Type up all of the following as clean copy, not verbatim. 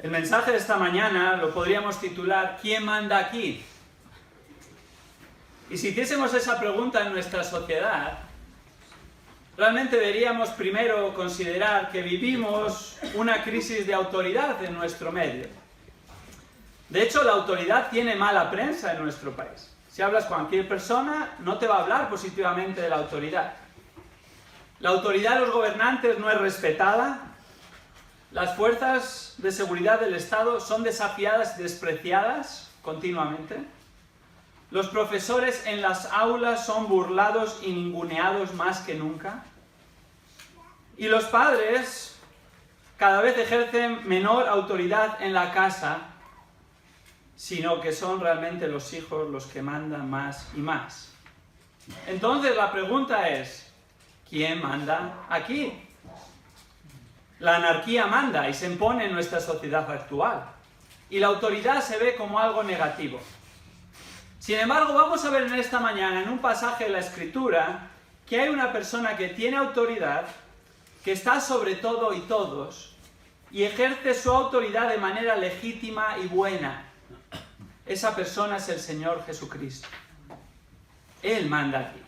El mensaje de esta mañana lo podríamos titular ¿Quién manda aquí? Y si hiciésemos esa pregunta en nuestra sociedad, realmente deberíamos primero considerar que vivimos una crisis de autoridad en nuestro medio. De hecho, la autoridad tiene mala prensa en nuestro país. Si hablas con cualquier persona, no te va a hablar positivamente de la autoridad. La autoridad de los gobernantes no es respetada. Las fuerzas de seguridad del Estado son desafiadas y despreciadas continuamente. Los profesores en las aulas son burlados y ninguneados más que nunca. Y los padres cada vez ejercen menor autoridad en la casa, sino que son realmente los hijos los que mandan más y más. Entonces la pregunta es, ¿quién manda aquí? La anarquía manda y se impone en nuestra sociedad actual. Y la autoridad se ve como algo negativo. Sin embargo, vamos a ver en esta mañana, en un pasaje de la Escritura, que hay una persona que tiene autoridad, que está sobre todo y todos, y ejerce su autoridad de manera legítima y buena. Esa persona es el Señor Jesucristo. Él manda aquí.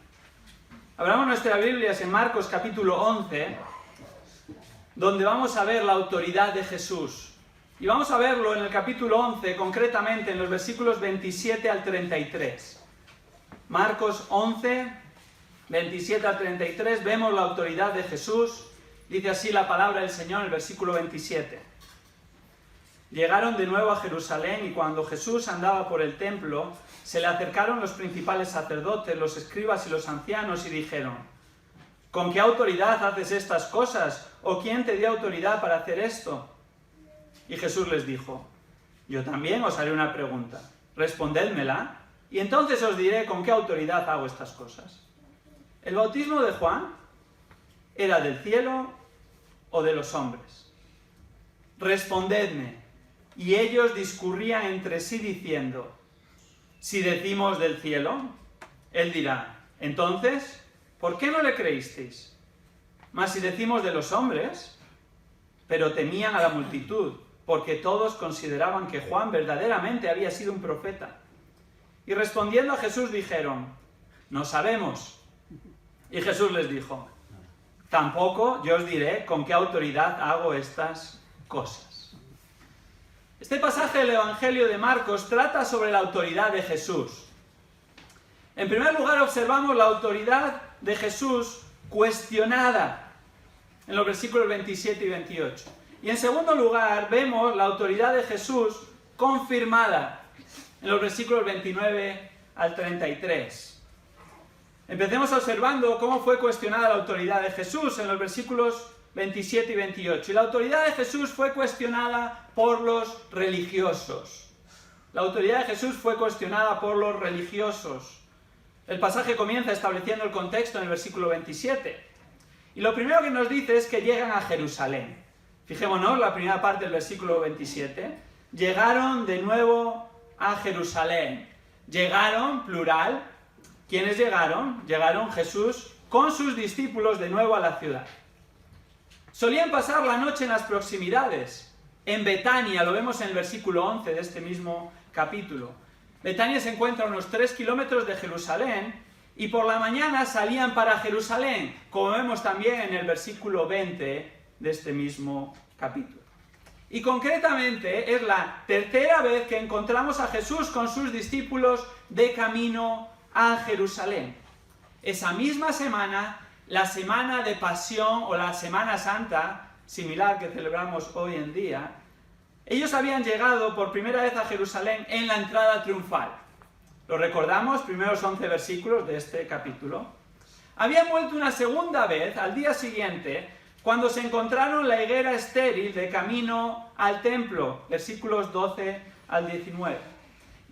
Abramos nuestras Biblias en Marcos capítulo 11, donde vamos a ver la autoridad de Jesús. Y vamos a verlo en el capítulo 11, concretamente en los versículos 27 al 33. Marcos 11, 27 al 33, vemos la autoridad de Jesús. Dice así la palabra del Señor en el versículo 27. Llegaron de nuevo a Jerusalén y cuando Jesús andaba por el templo, se le acercaron los principales sacerdotes, los escribas y los ancianos y dijeron: ¿Con qué autoridad haces estas cosas? ¿O quién te dio autoridad para hacer esto? Y Jesús les dijo: Yo también os haré una pregunta. Respondédmela, y entonces os diré con qué autoridad hago estas cosas. ¿El bautismo de Juan era del cielo o de los hombres? Respondedme. Y ellos discurrían entre sí diciendo: Si decimos del cielo, él dirá: Entonces, ¿por qué no le creísteis? Mas si decimos de los hombres, pero temían a la multitud, porque todos consideraban que Juan verdaderamente había sido un profeta. Y respondiendo a Jesús dijeron: No sabemos. Y Jesús les dijo: Tampoco yo os diré con qué autoridad hago estas cosas. Este pasaje del Evangelio de Marcos trata sobre la autoridad de Jesús. En primer lugar, observamos la autoridad de Jesús cuestionada en los versículos 27 y 28. Y en segundo lugar, vemos la autoridad de Jesús confirmada en los versículos 29 al 33. Empecemos observando cómo fue cuestionada la autoridad de Jesús en los versículos 27 y 28. Y la autoridad de Jesús fue cuestionada por los religiosos. La autoridad de Jesús fue cuestionada por los religiosos. El pasaje comienza estableciendo el contexto en el versículo 27. Y lo primero que nos dice es que llegan a Jerusalén. Fijémonos la primera parte del versículo 27. Llegaron de nuevo a Jerusalén. Llegaron, plural. ¿Quiénes llegaron? Llegaron Jesús con sus discípulos de nuevo a la ciudad. Solían pasar la noche en las proximidades. En Betania, lo vemos en el versículo 11 de este mismo capítulo. Betania se encuentra a unos 3 kilómetros de Jerusalén y por la mañana salían para Jerusalén, como vemos también en el versículo 20 de este mismo capítulo. Y concretamente es la tercera vez que encontramos a Jesús con sus discípulos de camino a Jerusalén. Esa misma semana, la semana de Pasión o la Semana Santa, similar que celebramos hoy en día, ellos habían llegado por primera vez a Jerusalén en la entrada triunfal. Lo recordamos, primeros 11 versículos de este capítulo. Habían vuelto una segunda vez al día siguiente, cuando se encontraron la higuera estéril de camino al templo, versículos 12 al 19.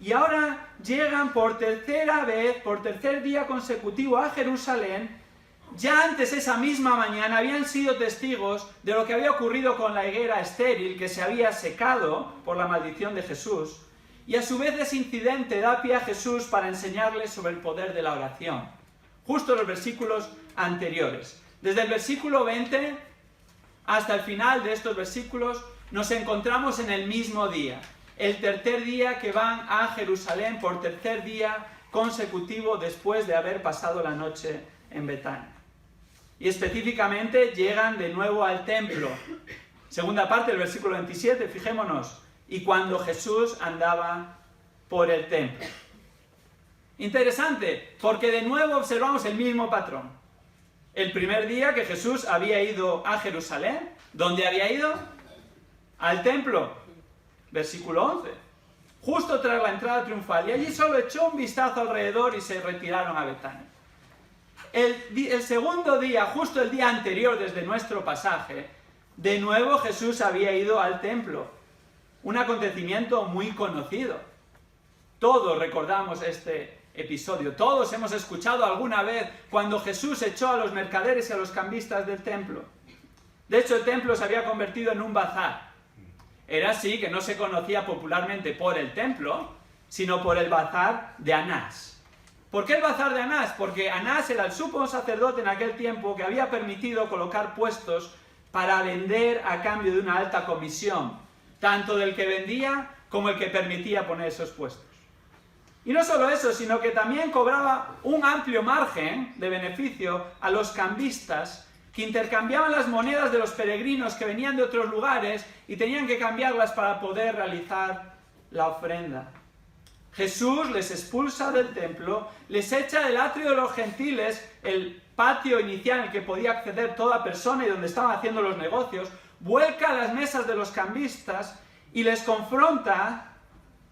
Y ahora llegan por tercera vez, por tercer día consecutivo a Jerusalén. Ya antes esa misma mañana habían sido testigos de lo que había ocurrido con la higuera estéril que se había secado por la maldición de Jesús. Y a su vez ese incidente da pie a Jesús para enseñarles sobre el poder de la oración. Justo en los versículos anteriores. Desde el versículo 20 hasta el final de estos versículos nos encontramos en el mismo día. El tercer día que van a Jerusalén por tercer día consecutivo después de haber pasado la noche en Betania. Y específicamente llegan de nuevo al templo. Segunda parte del versículo 27, fijémonos. Y cuando Jesús andaba por el templo. Interesante, porque de nuevo observamos el mismo patrón. El primer día que Jesús había ido a Jerusalén, ¿dónde había ido? Al templo. Versículo 11. Justo tras la entrada triunfal. Y allí solo echó un vistazo alrededor y se retiraron a Betania. El segundo día, justo el día anterior desde nuestro pasaje, de nuevo Jesús había ido al templo. Un acontecimiento muy conocido. Todos recordamos este episodio. Todos hemos escuchado alguna vez cuando Jesús echó a los mercaderes y a los cambistas del templo. De hecho, el templo se había convertido en un bazar. Era así que no se conocía popularmente por el templo, sino por el bazar de Anás. ¿Por qué el bazar de Anás? Porque Anás era el sumo sacerdote en aquel tiempo que había permitido colocar puestos para vender a cambio de una alta comisión, tanto del que vendía como el que permitía poner esos puestos. Y no solo eso, sino que también cobraba un amplio margen de beneficio a los cambistas que intercambiaban las monedas de los peregrinos que venían de otros lugares y tenían que cambiarlas para poder realizar la ofrenda. Jesús les expulsa del templo, les echa del atrio de los gentiles, el patio inicial en el que podía acceder toda persona y donde estaban haciendo los negocios, vuelca las mesas de los cambistas y les confronta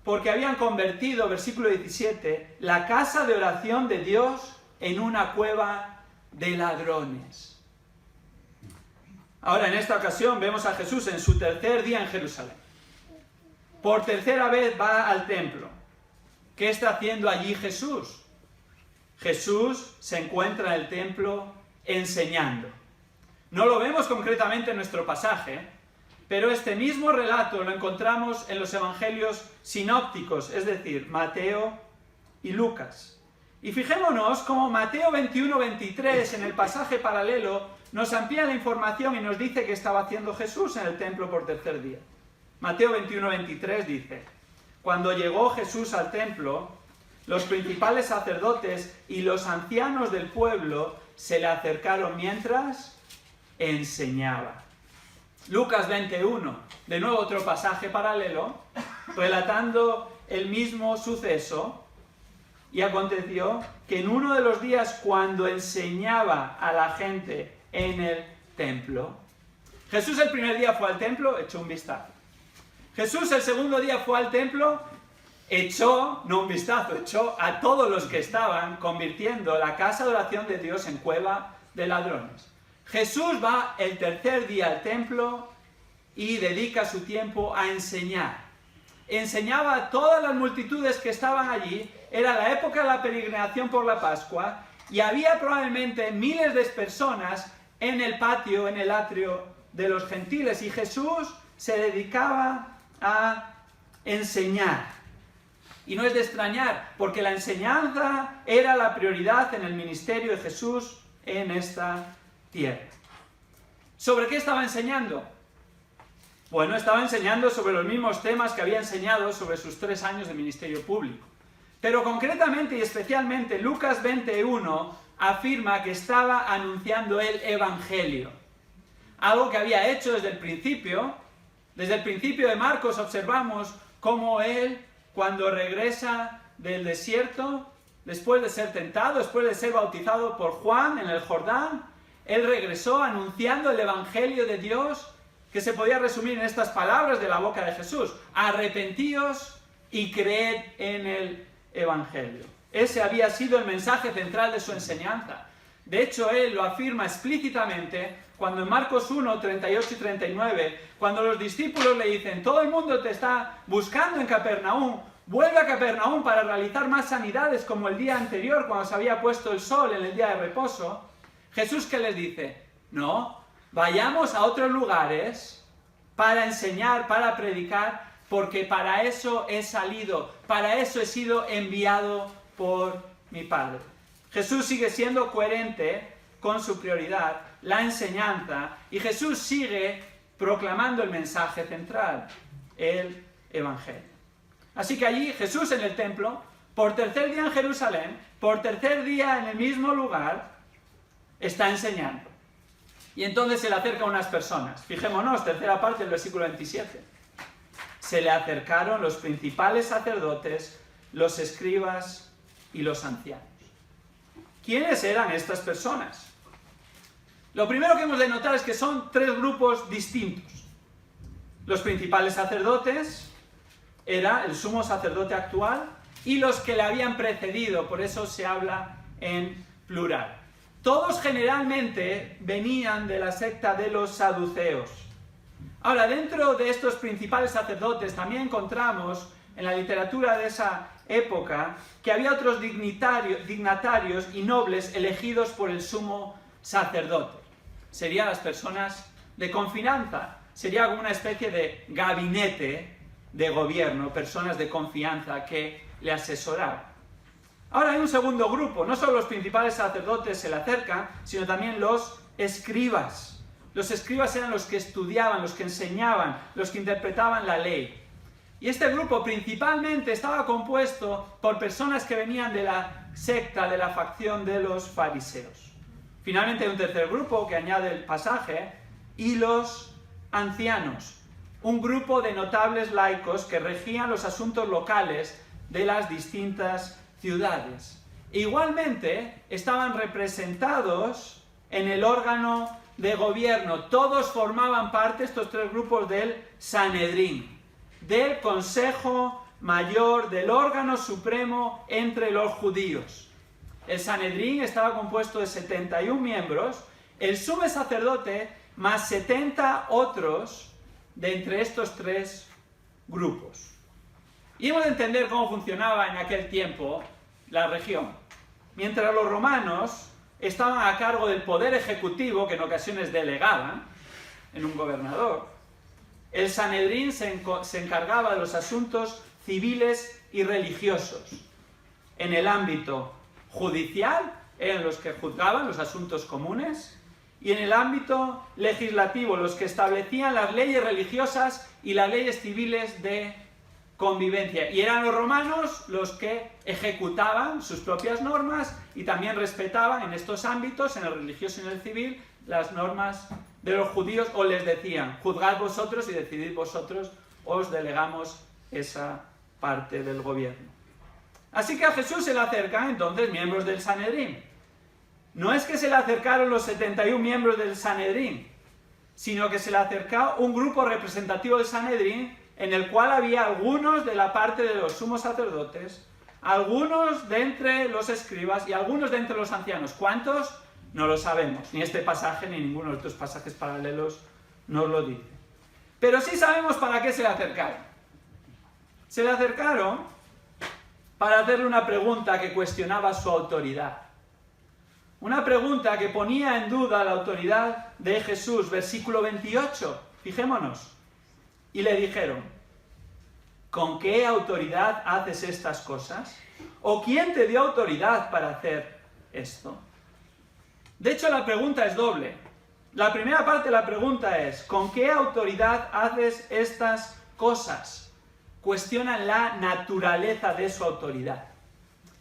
porque habían convertido, versículo 17, la casa de oración de Dios en una cueva de ladrones. Ahora, en esta ocasión vemos a Jesús en su tercer día en Jerusalén. Por tercera vez va al templo. ¿Qué está haciendo allí Jesús? Jesús se encuentra en el templo enseñando. No lo vemos concretamente en nuestro pasaje, pero este mismo relato lo encontramos en los evangelios sinópticos, es decir, Mateo y Lucas. Y fijémonos cómo Mateo 21-23, en el pasaje paralelo, nos amplía la información y nos dice qué estaba haciendo Jesús en el templo por tercer día. Mateo 21-23 dice: cuando llegó Jesús al templo, los principales sacerdotes y los ancianos del pueblo se le acercaron mientras enseñaba. Lucas 21, de nuevo otro pasaje paralelo, relatando el mismo suceso. Y aconteció que en uno de los días, cuando enseñaba a la gente en el templo, Jesús el primer día fue al templo, echó un vistazo. Jesús el segundo día fue al templo, echó, no un vistazo, echó a todos los que estaban convirtiendo la casa de oración de Dios en cueva de ladrones. Jesús va el tercer día al templo y dedica su tiempo a enseñar. Enseñaba a todas las multitudes que estaban allí. Era la época de la peregrinación por la Pascua y había probablemente miles de personas en el patio, en el atrio de los gentiles, y Jesús se dedicaba a enseñar. Y no es de extrañar, porque la enseñanza era la prioridad en el ministerio de Jesús en esta tierra. ¿Sobre qué estaba enseñando? Bueno, estaba enseñando sobre los mismos temas que había enseñado sobre sus 3 años de ministerio público. Pero concretamente y especialmente Lucas 21 afirma que estaba anunciando el Evangelio. Algo que había hecho desde el principio. Desde el principio de Marcos observamos cómo él, cuando regresa del desierto, después de ser tentado, después de ser bautizado por Juan en el Jordán, él regresó anunciando el Evangelio de Dios, que se podía resumir en estas palabras de la boca de Jesús: arrepentíos y creed en el Evangelio. Ese había sido el mensaje central de su enseñanza. De hecho, él lo afirma explícitamente cuando en Marcos 1, 38 y 39, cuando los discípulos le dicen: todo el mundo te está buscando en Capernaum, vuelve a Capernaum para realizar más sanidades como el día anterior, cuando se había puesto el sol en el día de reposo. Jesús, ¿qué les dice? No, vayamos a otros lugares para enseñar, para predicar, porque para eso he salido, para eso he sido enviado por mi Padre. Jesús sigue siendo coherente con su prioridad, la enseñanza, y Jesús sigue proclamando el mensaje central, el Evangelio. Así que allí Jesús en el templo, por tercer día en Jerusalén, por tercer día en el mismo lugar, está enseñando. Y entonces se le acerca a unas personas. Fijémonos, tercera parte del versículo 27. Se le acercaron los principales sacerdotes, los escribas y los ancianos. ¿Quiénes eran estas personas? Lo primero que hemos de notar es que son tres grupos distintos. Los principales sacerdotes era el sumo sacerdote actual y los que le habían precedido, por eso se habla en plural. Todos generalmente venían de la secta de los saduceos. Ahora, dentro de estos principales sacerdotes también encontramos en la literatura de esa época que había otros dignatarios y nobles elegidos por el sumo sacerdote. Serían las personas de confianza, sería como una especie de gabinete de gobierno, personas de confianza que le asesoraban. Ahora hay un segundo grupo, no solo los principales sacerdotes se le acercan, sino también los escribas. Los escribas eran los que estudiaban, los que enseñaban, los que interpretaban la ley. Y este grupo principalmente estaba compuesto por personas que venían de la secta, de la facción de los fariseos. Finalmente hay un tercer grupo que añade el pasaje, y los ancianos, un grupo de notables laicos que regían los asuntos locales de las distintas ciudades. Igualmente estaban representados en el órgano de gobierno. Todos formaban parte, estos tres grupos, del Sanedrín, del Consejo Mayor, del órgano supremo entre los judíos. El Sanedrín estaba compuesto de 71 miembros, el sumo sacerdote más 70 otros de entre estos tres grupos. Y hemos de entender cómo funcionaba en aquel tiempo la región. Mientras los romanos estaban a cargo del poder ejecutivo, que en ocasiones delegaban en un gobernador, el Sanedrín se encargaba de los asuntos civiles y religiosos. En el ámbito judicial eran los que juzgaban los asuntos comunes, y en el ámbito legislativo los que establecían las leyes religiosas y las leyes civiles de convivencia. Y eran los romanos los que ejecutaban sus propias normas y también respetaban en estos ámbitos, en el religioso y en el civil, las normas de los judíos, o les decían, juzgad vosotros y decidid vosotros, os delegamos esa parte del gobierno. Así que a Jesús se le acercan entonces miembros del Sanedrín. No es que se le acercaron los 71 miembros del Sanedrín, sino que se le acercó un grupo representativo del Sanedrín en el cual había algunos de la parte de los sumos sacerdotes, algunos de entre los escribas y algunos de entre los ancianos. ¿Cuántos? No lo sabemos. Ni este pasaje ni ninguno de estos pasajes paralelos nos lo dice. Pero sí sabemos para qué se le acercaron. Se le acercaron para hacerle una pregunta que cuestionaba su autoridad. Una pregunta que ponía en duda la autoridad de Jesús. Versículo 28, fijémonos. Y le dijeron, ¿con qué autoridad haces estas cosas? ¿O quién te dio autoridad para hacer esto? De hecho, la pregunta es doble. La primera parte de la pregunta es, ¿con qué autoridad haces estas cosas? Cuestionan la naturaleza de su autoridad.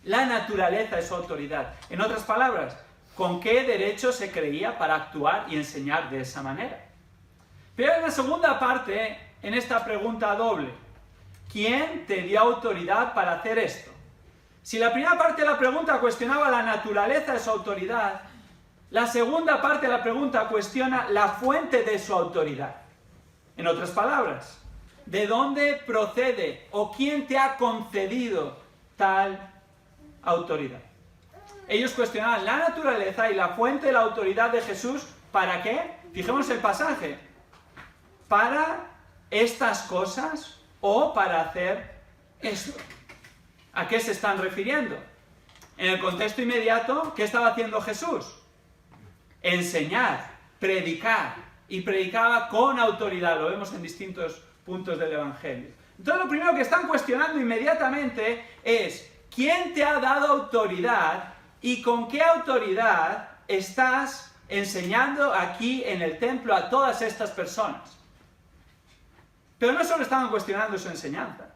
La naturaleza de su autoridad. En otras palabras, ¿con qué derecho se creía para actuar y enseñar de esa manera? Pero en la segunda parte, en esta pregunta doble, ¿quién te dio autoridad para hacer esto? Si la primera parte de la pregunta cuestionaba la naturaleza de su autoridad, la segunda parte de la pregunta cuestiona la fuente de su autoridad. En otras palabras, ¿de dónde procede o quién te ha concedido tal autoridad? Ellos cuestionaban la naturaleza y la fuente de la autoridad de Jesús. ¿Para qué? Fijémonos el pasaje. ¿Para estas cosas o para hacer esto? ¿A qué se están refiriendo? En el contexto inmediato, ¿qué estaba haciendo Jesús? Enseñar, predicar, y predicaba con autoridad. Lo vemos en distintos puntos del Evangelio. Entonces, lo primero que están cuestionando inmediatamente es, ¿quién te ha dado autoridad y con qué autoridad estás enseñando aquí en el templo a todas estas personas? Pero no solo estaban cuestionando su enseñanza,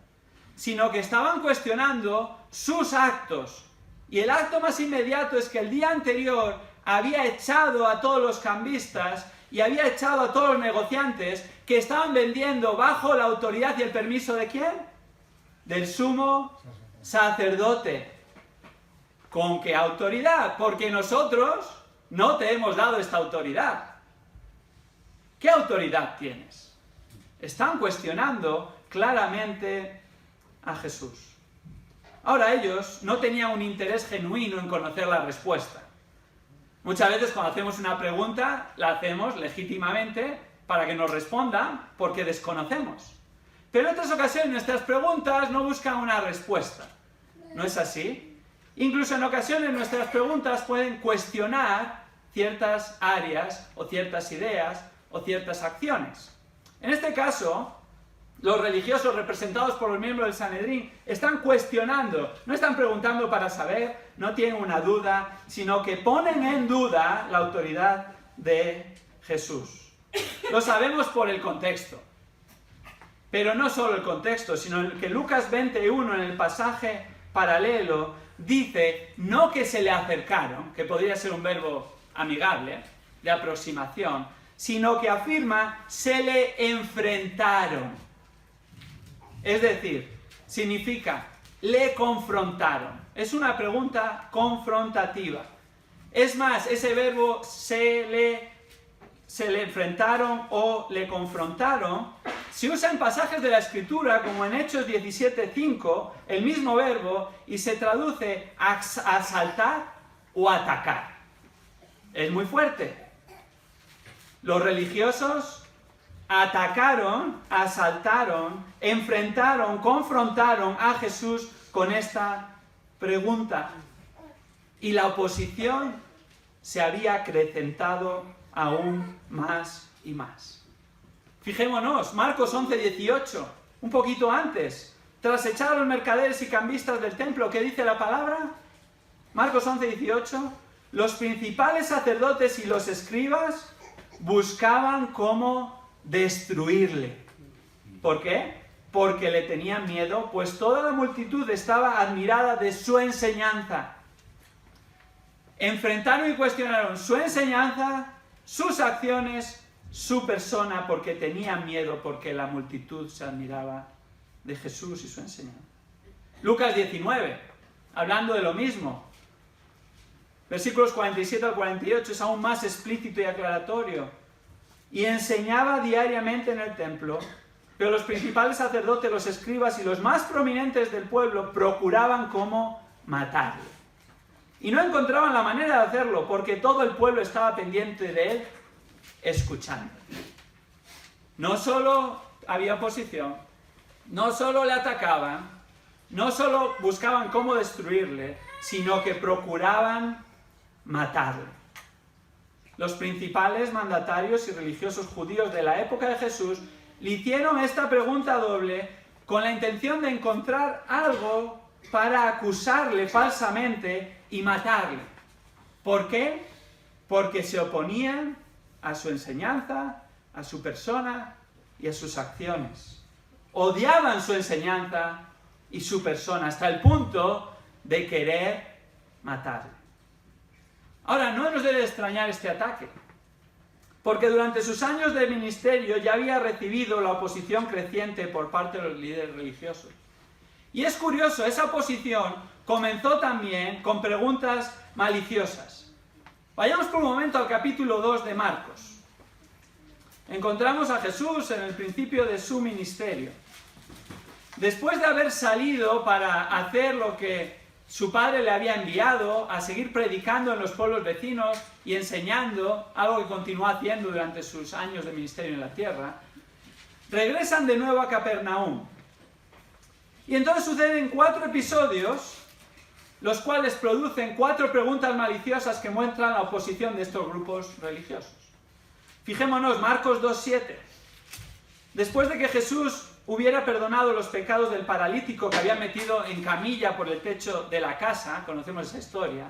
sino que estaban cuestionando sus actos. Y el acto más inmediato es que el día anterior había echado a todos los cambistas y había echado a todos los negociantes que estaban vendiendo bajo la autoridad y el permiso ¿de quién? Del sumo sacerdote. ¿Con qué autoridad? Porque nosotros no te hemos dado esta autoridad. ¿Qué autoridad tienes? Están cuestionando claramente a Jesús. Ahora ellos no tenían un interés genuino en conocer la respuesta. Muchas veces cuando hacemos una pregunta, la hacemos legítimamente para que nos respondan porque desconocemos. Pero en otras ocasiones nuestras preguntas no buscan una respuesta. ¿No es así? Incluso en ocasiones nuestras preguntas pueden cuestionar ciertas áreas o ciertas ideas o ciertas acciones. En este caso, los religiosos representados por los miembros del Sanedrín están cuestionando, no están preguntando para saber, no tienen una duda, sino que ponen en duda la autoridad de Jesús. Lo sabemos por el contexto. Pero no solo el contexto, sino que Lucas 21, en el pasaje paralelo, dice no que se le acercaron, que podría ser un verbo amigable, de aproximación, sino que afirma se le enfrentaron. Es decir, significa le confrontaron. Es una pregunta confrontativa. Es más, ese verbo se le enfrentaron o le confrontaron se usa en pasajes de la Escritura como en Hechos 17:5, el mismo verbo, y se traduce a asaltar o atacar. Es muy fuerte. Los religiosos atacaron, asaltaron, enfrentaron, confrontaron a Jesús con esta pregunta. Y la oposición se había acrecentado aún más y más. Fijémonos, Marcos 11:18, un poquito antes. Tras echar a los mercaderes y cambistas del templo, ¿qué dice la palabra? Marcos 11:18, los principales sacerdotes y los escribas buscaban cómo destruirle. ¿Por qué? Porque le tenían miedo, pues toda la multitud estaba admirada de su enseñanza. Enfrentaron y cuestionaron su enseñanza, sus acciones, su persona, porque tenían miedo, porque la multitud se admiraba de Jesús y su enseñanza. Lucas 19, hablando de lo mismo. Versículos 47 al 48 es aún más explícito y aclaratorio. Y enseñaba diariamente en el templo, pero los principales sacerdotes, los escribas y los más prominentes del pueblo procuraban cómo matarle. Y no encontraban la manera de hacerlo, porque todo el pueblo estaba pendiente de él, escuchando. No solo había oposición, no solo le atacaban, no solo buscaban cómo destruirle, sino que procuraban matarle. Los principales mandatarios y religiosos judíos de la época de Jesús le hicieron esta pregunta doble con la intención de encontrar algo para acusarle falsamente y matarle. ¿Por qué? Porque se oponían a su enseñanza, a su persona y a sus acciones. Odiaban su enseñanza y su persona hasta el punto de querer matarle. Ahora, no nos debe extrañar este ataque, porque durante sus años de ministerio ya había recibido la oposición creciente por parte de los líderes religiosos. Y es curioso, esa oposición comenzó también con preguntas maliciosas. Vayamos por un momento al capítulo 2 de Marcos. Encontramos a Jesús en el principio de su ministerio. Después de haber salido para hacer lo que su padre le había enviado, a seguir predicando en los pueblos vecinos y enseñando, algo que continuó haciendo durante sus años de ministerio en la tierra, regresan de nuevo a Capernaum. Y entonces suceden 4 episodios, los cuales producen 4 preguntas maliciosas que muestran la oposición de estos grupos religiosos. Fijémonos, Marcos 2:7. Después de que Jesús hubiera perdonado los pecados del paralítico que había metido en camilla por el techo de la casa, conocemos esa historia,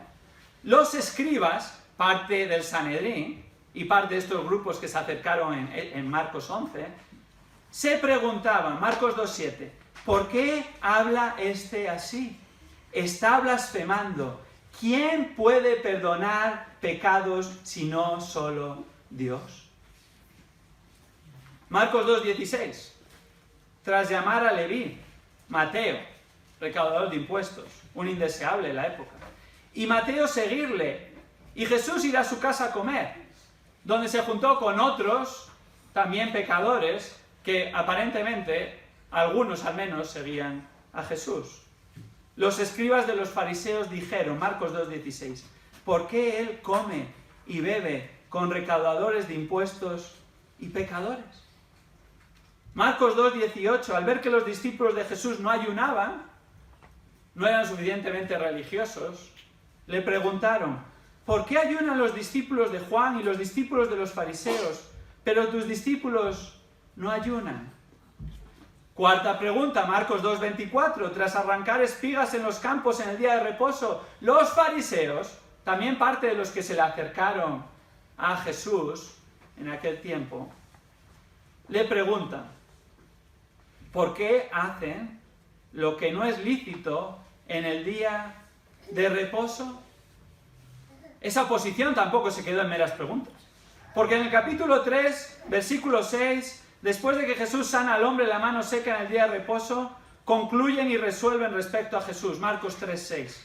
los escribas, parte del Sanedrín y parte de estos grupos que se acercaron en Marcos 11, se preguntaban, Marcos 2:7, ¿por qué habla este así? Está blasfemando. ¿Quién puede perdonar pecados si no solo Dios? Marcos 2:16. Tras llamar a Leví, Mateo, recaudador de impuestos, un indeseable en la época, y Mateo seguirle, y Jesús ir a su casa a comer, donde se juntó con otros, también pecadores, que aparentemente, algunos al menos, seguían a Jesús. Los escribas de los fariseos dijeron, Marcos 2:16, ¿por qué él come y bebe con recaudadores de impuestos y pecadores? Marcos 2:18, al ver que los discípulos de Jesús no ayunaban, no eran suficientemente religiosos, le preguntaron, ¿por qué ayunan los discípulos de Juan y los discípulos de los fariseos, pero tus discípulos no ayunan? Cuarta pregunta, Marcos 2:24, tras arrancar espigas en los campos en el día de reposo, los fariseos, también parte de los que se le acercaron a Jesús en aquel tiempo, le preguntan, ¿por qué hacen lo que no es lícito en el día de reposo? Esa posición tampoco se quedó en meras preguntas, porque en el capítulo 3, versículo 6, después de que Jesús sana al hombre la mano seca en el día de reposo, concluyen y resuelven respecto a Jesús. Marcos 3:6.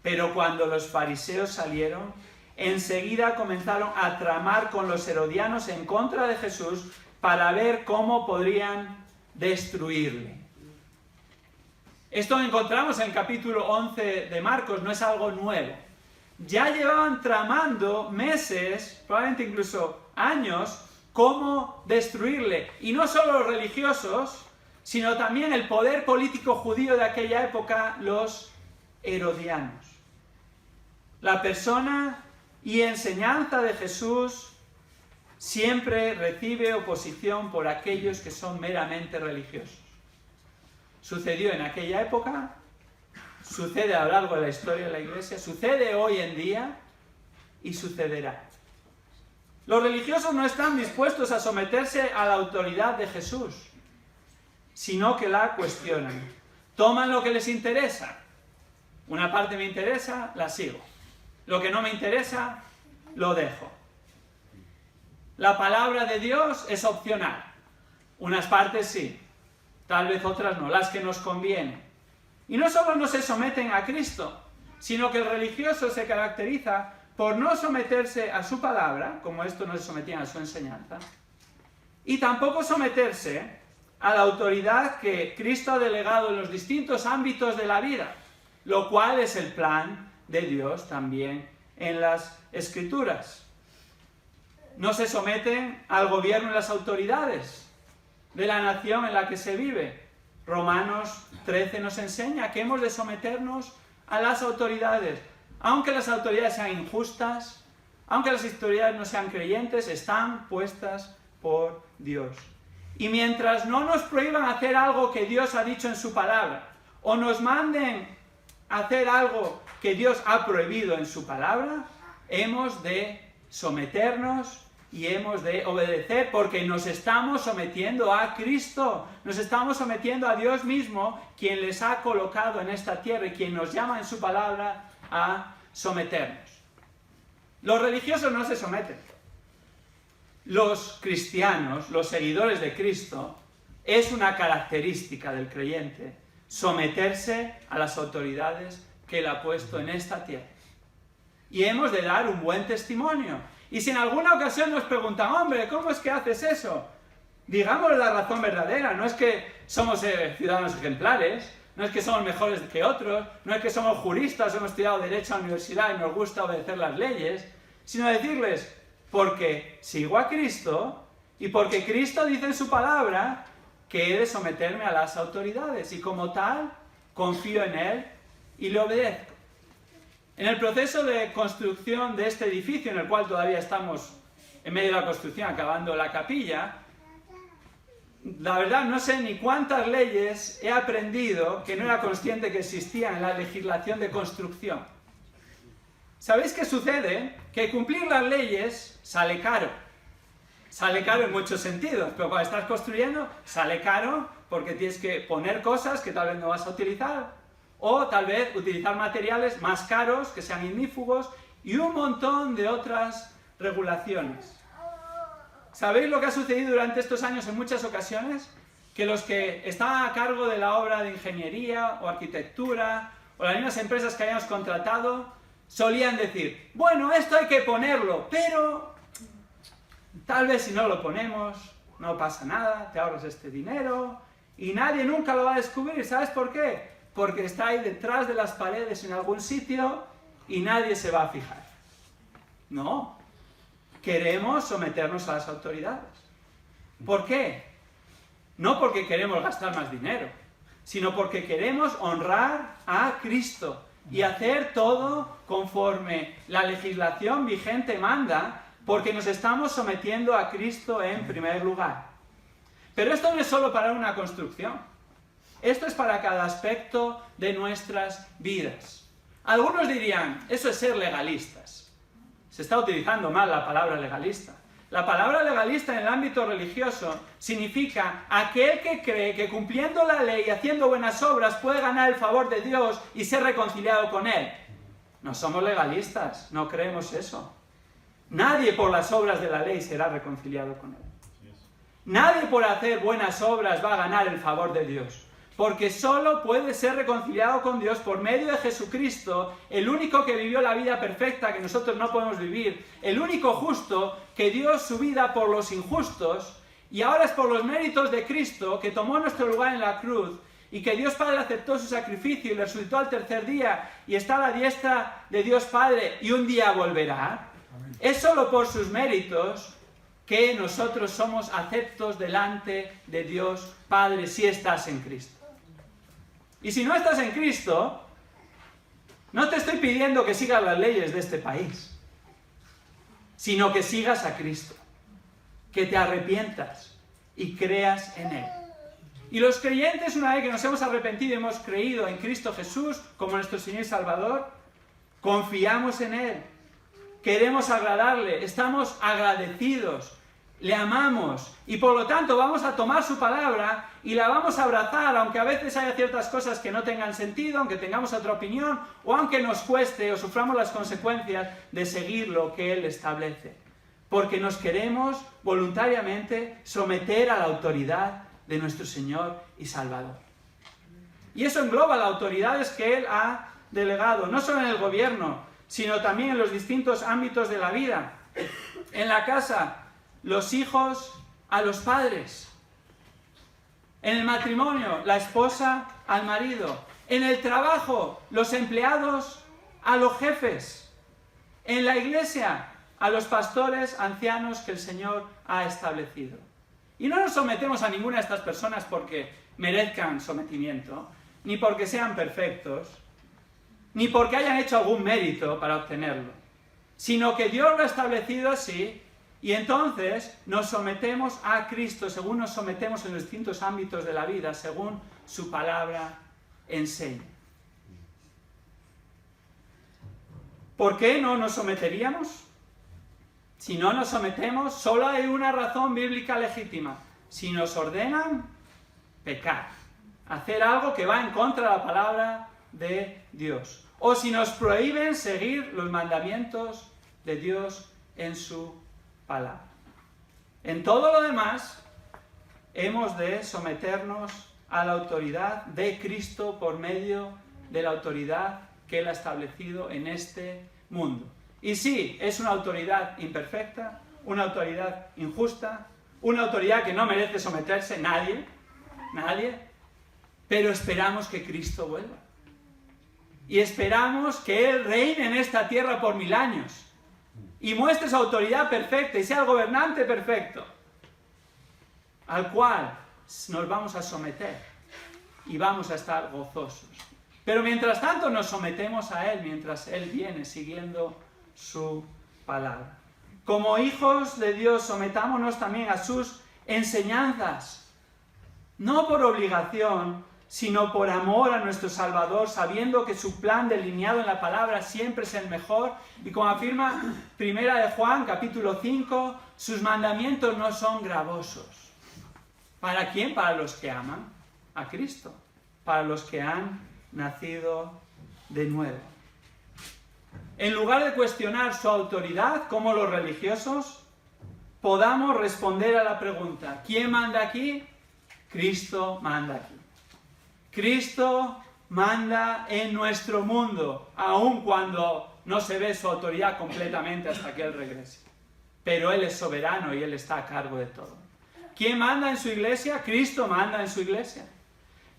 Pero cuando los fariseos salieron, enseguida comenzaron a tramar con los herodianos en contra de Jesús para ver cómo podrían destruirle. Esto lo encontramos en el capítulo 11 de Marcos, no es algo nuevo. Ya llevaban tramando meses, probablemente incluso años, cómo destruirle. Y no solo los religiosos, sino también el poder político judío de aquella época, los herodianos. La persona y enseñanza de Jesús siempre recibe oposición por aquellos que son meramente religiosos. Sucedió en aquella época, sucede a lo largo de la historia de la Iglesia, sucede hoy en día y sucederá. Los religiosos no están dispuestos a someterse a la autoridad de Jesús, sino que la cuestionan. Toman lo que les interesa. Una parte me interesa, la sigo. Lo que no me interesa, lo dejo. La palabra de Dios es opcional. Unas partes sí, tal vez otras no, las que nos convienen. Y no solo no se someten a Cristo, sino que el religioso se caracteriza por no someterse a su palabra, como estos no se sometían a su enseñanza, y tampoco someterse a la autoridad que Cristo ha delegado en los distintos ámbitos de la vida, lo cual es el plan de Dios también en las Escrituras. No se someten al gobierno y las autoridades de la nación en la que se vive. Romanos 13 nos enseña que hemos de someternos a las autoridades. Aunque las autoridades sean injustas, aunque las autoridades no sean creyentes, están puestas por Dios. Y mientras no nos prohíban hacer algo que Dios ha dicho en su palabra, o nos manden hacer algo que Dios ha prohibido en su palabra, hemos de someternos y hemos de obedecer, porque nos estamos sometiendo a Cristo, nos estamos sometiendo a Dios mismo, quien les ha colocado en esta tierra y quien nos llama en su palabra a someternos. Los religiosos no se someten. Los cristianos, los seguidores de Cristo, es una característica del creyente someterse a las autoridades que Él ha puesto en esta tierra. Y hemos de dar un buen testimonio. Y si en alguna ocasión nos preguntan, hombre, ¿cómo es que haces eso? Digamos la razón verdadera. No es que somos ciudadanos ejemplares, no es que somos mejores que otros, no es que somos juristas, hemos estudiado Derecho a la universidad y nos gusta obedecer las leyes, sino decirles, porque sigo a Cristo y porque Cristo dice en su palabra que he de someterme a las autoridades y como tal confío en Él y le obedezco. En el proceso de construcción de este edificio, en el cual todavía estamos en medio de la construcción, acabando la capilla, la verdad no sé ni cuántas leyes he aprendido que no era consciente que existían en la legislación de construcción. ¿Sabéis qué sucede? Que cumplir las leyes sale caro. Sale caro en muchos sentidos, pero cuando estás construyendo, sale caro porque tienes que poner cosas que tal vez no vas a utilizar, o tal vez utilizar materiales más caros, que sean ignífugos, y un montón de otras regulaciones. ¿Sabéis lo que ha sucedido durante estos años en muchas ocasiones? Que los que estaban a cargo de la obra de ingeniería o arquitectura, o las mismas empresas que habíamos contratado, solían decir, bueno, esto hay que ponerlo, pero tal vez si no lo ponemos, no pasa nada, te ahorras este dinero, y nadie nunca lo va a descubrir. ¿Sabes por qué? Porque está ahí detrás de las paredes en algún sitio y nadie se va a fijar. No, queremos someternos a las autoridades. ¿Por qué? No porque queremos gastar más dinero, sino porque queremos honrar a Cristo y hacer todo conforme la legislación vigente manda, porque nos estamos sometiendo a Cristo en primer lugar. Pero esto no es solo para una construcción. Esto es para cada aspecto de nuestras vidas. Algunos dirían, eso es ser legalistas. Se está utilizando mal la palabra legalista. La palabra legalista en el ámbito religioso significa aquel que cree que cumpliendo la ley y haciendo buenas obras puede ganar el favor de Dios y ser reconciliado con Él. No somos legalistas, no creemos eso. Nadie por las obras de la ley será reconciliado con Él. Nadie por hacer buenas obras va a ganar el favor de Dios. Porque solo puede ser reconciliado con Dios por medio de Jesucristo, el único que vivió la vida perfecta que nosotros no podemos vivir, el único justo que dio su vida por los injustos, y ahora es por los méritos de Cristo que tomó nuestro lugar en la cruz, y que Dios Padre aceptó su sacrificio y le resucitó al tercer día, y está a la diestra de Dios Padre, y un día volverá. Amén. Es solo por sus méritos que nosotros somos aceptos delante de Dios Padre si estás en Cristo. Y si no estás en Cristo, no te estoy pidiendo que sigas las leyes de este país, sino que sigas a Cristo, que te arrepientas y creas en Él. Y los creyentes, una vez que nos hemos arrepentido y hemos creído en Cristo Jesús como nuestro Señor y Salvador, confiamos en Él, queremos agradarle, estamos agradecidos, le amamos y por lo tanto vamos a tomar su palabra y la vamos a abrazar, aunque a veces haya ciertas cosas que no tengan sentido, aunque tengamos otra opinión o aunque nos cueste o suframos las consecuencias de seguir lo que Él establece. Porque nos queremos voluntariamente someter a la autoridad de nuestro Señor y Salvador. Y eso engloba las autoridades que Él ha delegado, no solo en el gobierno, sino también en los distintos ámbitos de la vida. En la casa, los hijos a los padres. En el matrimonio, la esposa al marido. En el trabajo, los empleados a los jefes. En la iglesia, a los pastores ancianos que el Señor ha establecido. Y no nos sometemos a ninguna de estas personas porque merezcan sometimiento, ni porque sean perfectos, ni porque hayan hecho algún mérito para obtenerlo, sino que Dios lo ha establecido así. Y entonces nos sometemos a Cristo según nos sometemos en los distintos ámbitos de la vida, según su palabra enseña. ¿Por qué no nos someteríamos? Si no nos sometemos, solo hay una razón bíblica legítima. Si nos ordenan, pecar. Hacer algo que va en contra de la palabra de Dios. O si nos prohíben seguir los mandamientos de Dios en su palabra. En todo lo demás, hemos de someternos a la autoridad de Cristo por medio de la autoridad que Él ha establecido en este mundo. Y sí, es una autoridad imperfecta, una autoridad injusta, una autoridad que no merece someterse nadie, pero esperamos que Cristo vuelva. Y esperamos que Él reine en esta tierra por 1000 años. Y muestre su autoridad perfecta y sea el gobernante perfecto, al cual nos vamos a someter y vamos a estar gozosos. Pero mientras tanto nos sometemos a Él, mientras Él viene siguiendo su palabra. Como hijos de Dios, sometámonos también a sus enseñanzas, no por obligación, sino por amor a nuestro Salvador, sabiendo que su plan delineado en la palabra siempre es el mejor. Y como afirma 1 de Juan, capítulo 5, sus mandamientos no son gravosos. ¿Para quién? Para los que aman a Cristo, para los que han nacido de nuevo. En lugar de cuestionar su autoridad, como los religiosos, podamos responder a la pregunta: ¿quién manda aquí? Cristo manda aquí. Cristo manda en nuestro mundo, aun cuando no se ve su autoridad completamente hasta que Él regrese. Pero Él es soberano y Él está a cargo de todo. ¿Quién manda en su iglesia? Cristo manda en su iglesia.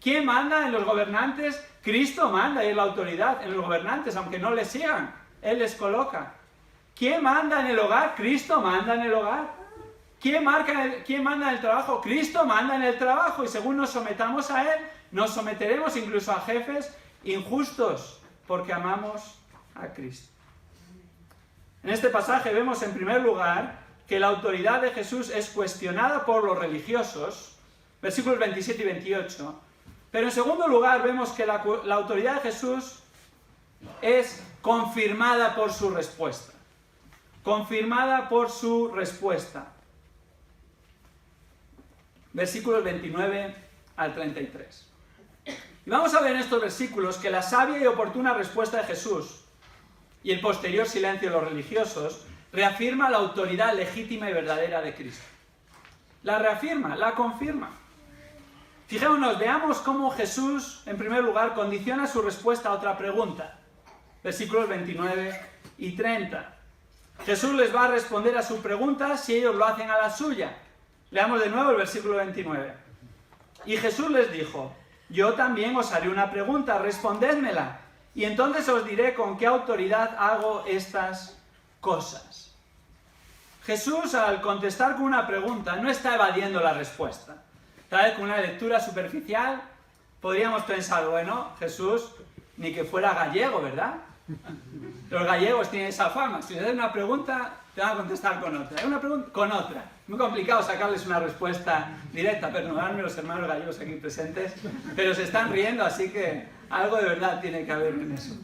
¿Quién manda en los gobernantes? Cristo manda y es la autoridad en los gobernantes, aunque no les sigan. Él les coloca. ¿Quién manda en el hogar? Cristo manda en el hogar. ¿Quién manda en el trabajo? Cristo manda en el trabajo. Y según nos sometamos a Él, nos someteremos incluso a jefes injustos, porque amamos a Cristo. En este pasaje vemos en primer lugar que la autoridad de Jesús es cuestionada por los religiosos, versículos 27 y 28. Pero en segundo lugar vemos que la autoridad de Jesús es confirmada por su respuesta. Confirmada por su respuesta. Versículos 29 al 33. Y vamos a ver en estos versículos que la sabia y oportuna respuesta de Jesús y el posterior silencio de los religiosos reafirma la autoridad legítima y verdadera de Cristo. La reafirma, la confirma. Fijémonos, veamos cómo Jesús, en primer lugar, condiciona su respuesta a otra pregunta. Versículos 29 y 30. Jesús les va a responder a su pregunta si ellos lo hacen a la suya. Leamos de nuevo el versículo 29. Y Jesús les dijo: yo también os haré una pregunta, respondédmela, y entonces os diré con qué autoridad hago estas cosas. Jesús, al contestar con una pregunta, no está evadiendo la respuesta. Tal vez con una lectura superficial podríamos pensar, bueno, Jesús ni que fuera gallego, ¿verdad? Los gallegos tienen esa fama. Si les dan una pregunta, te van a contestar con otra. Hay una pregunta con otra. Muy complicado sacarles una respuesta directa. Perdonadme los hermanos gallegos aquí presentes, pero se están riendo, así que algo de verdad tiene que haber en eso.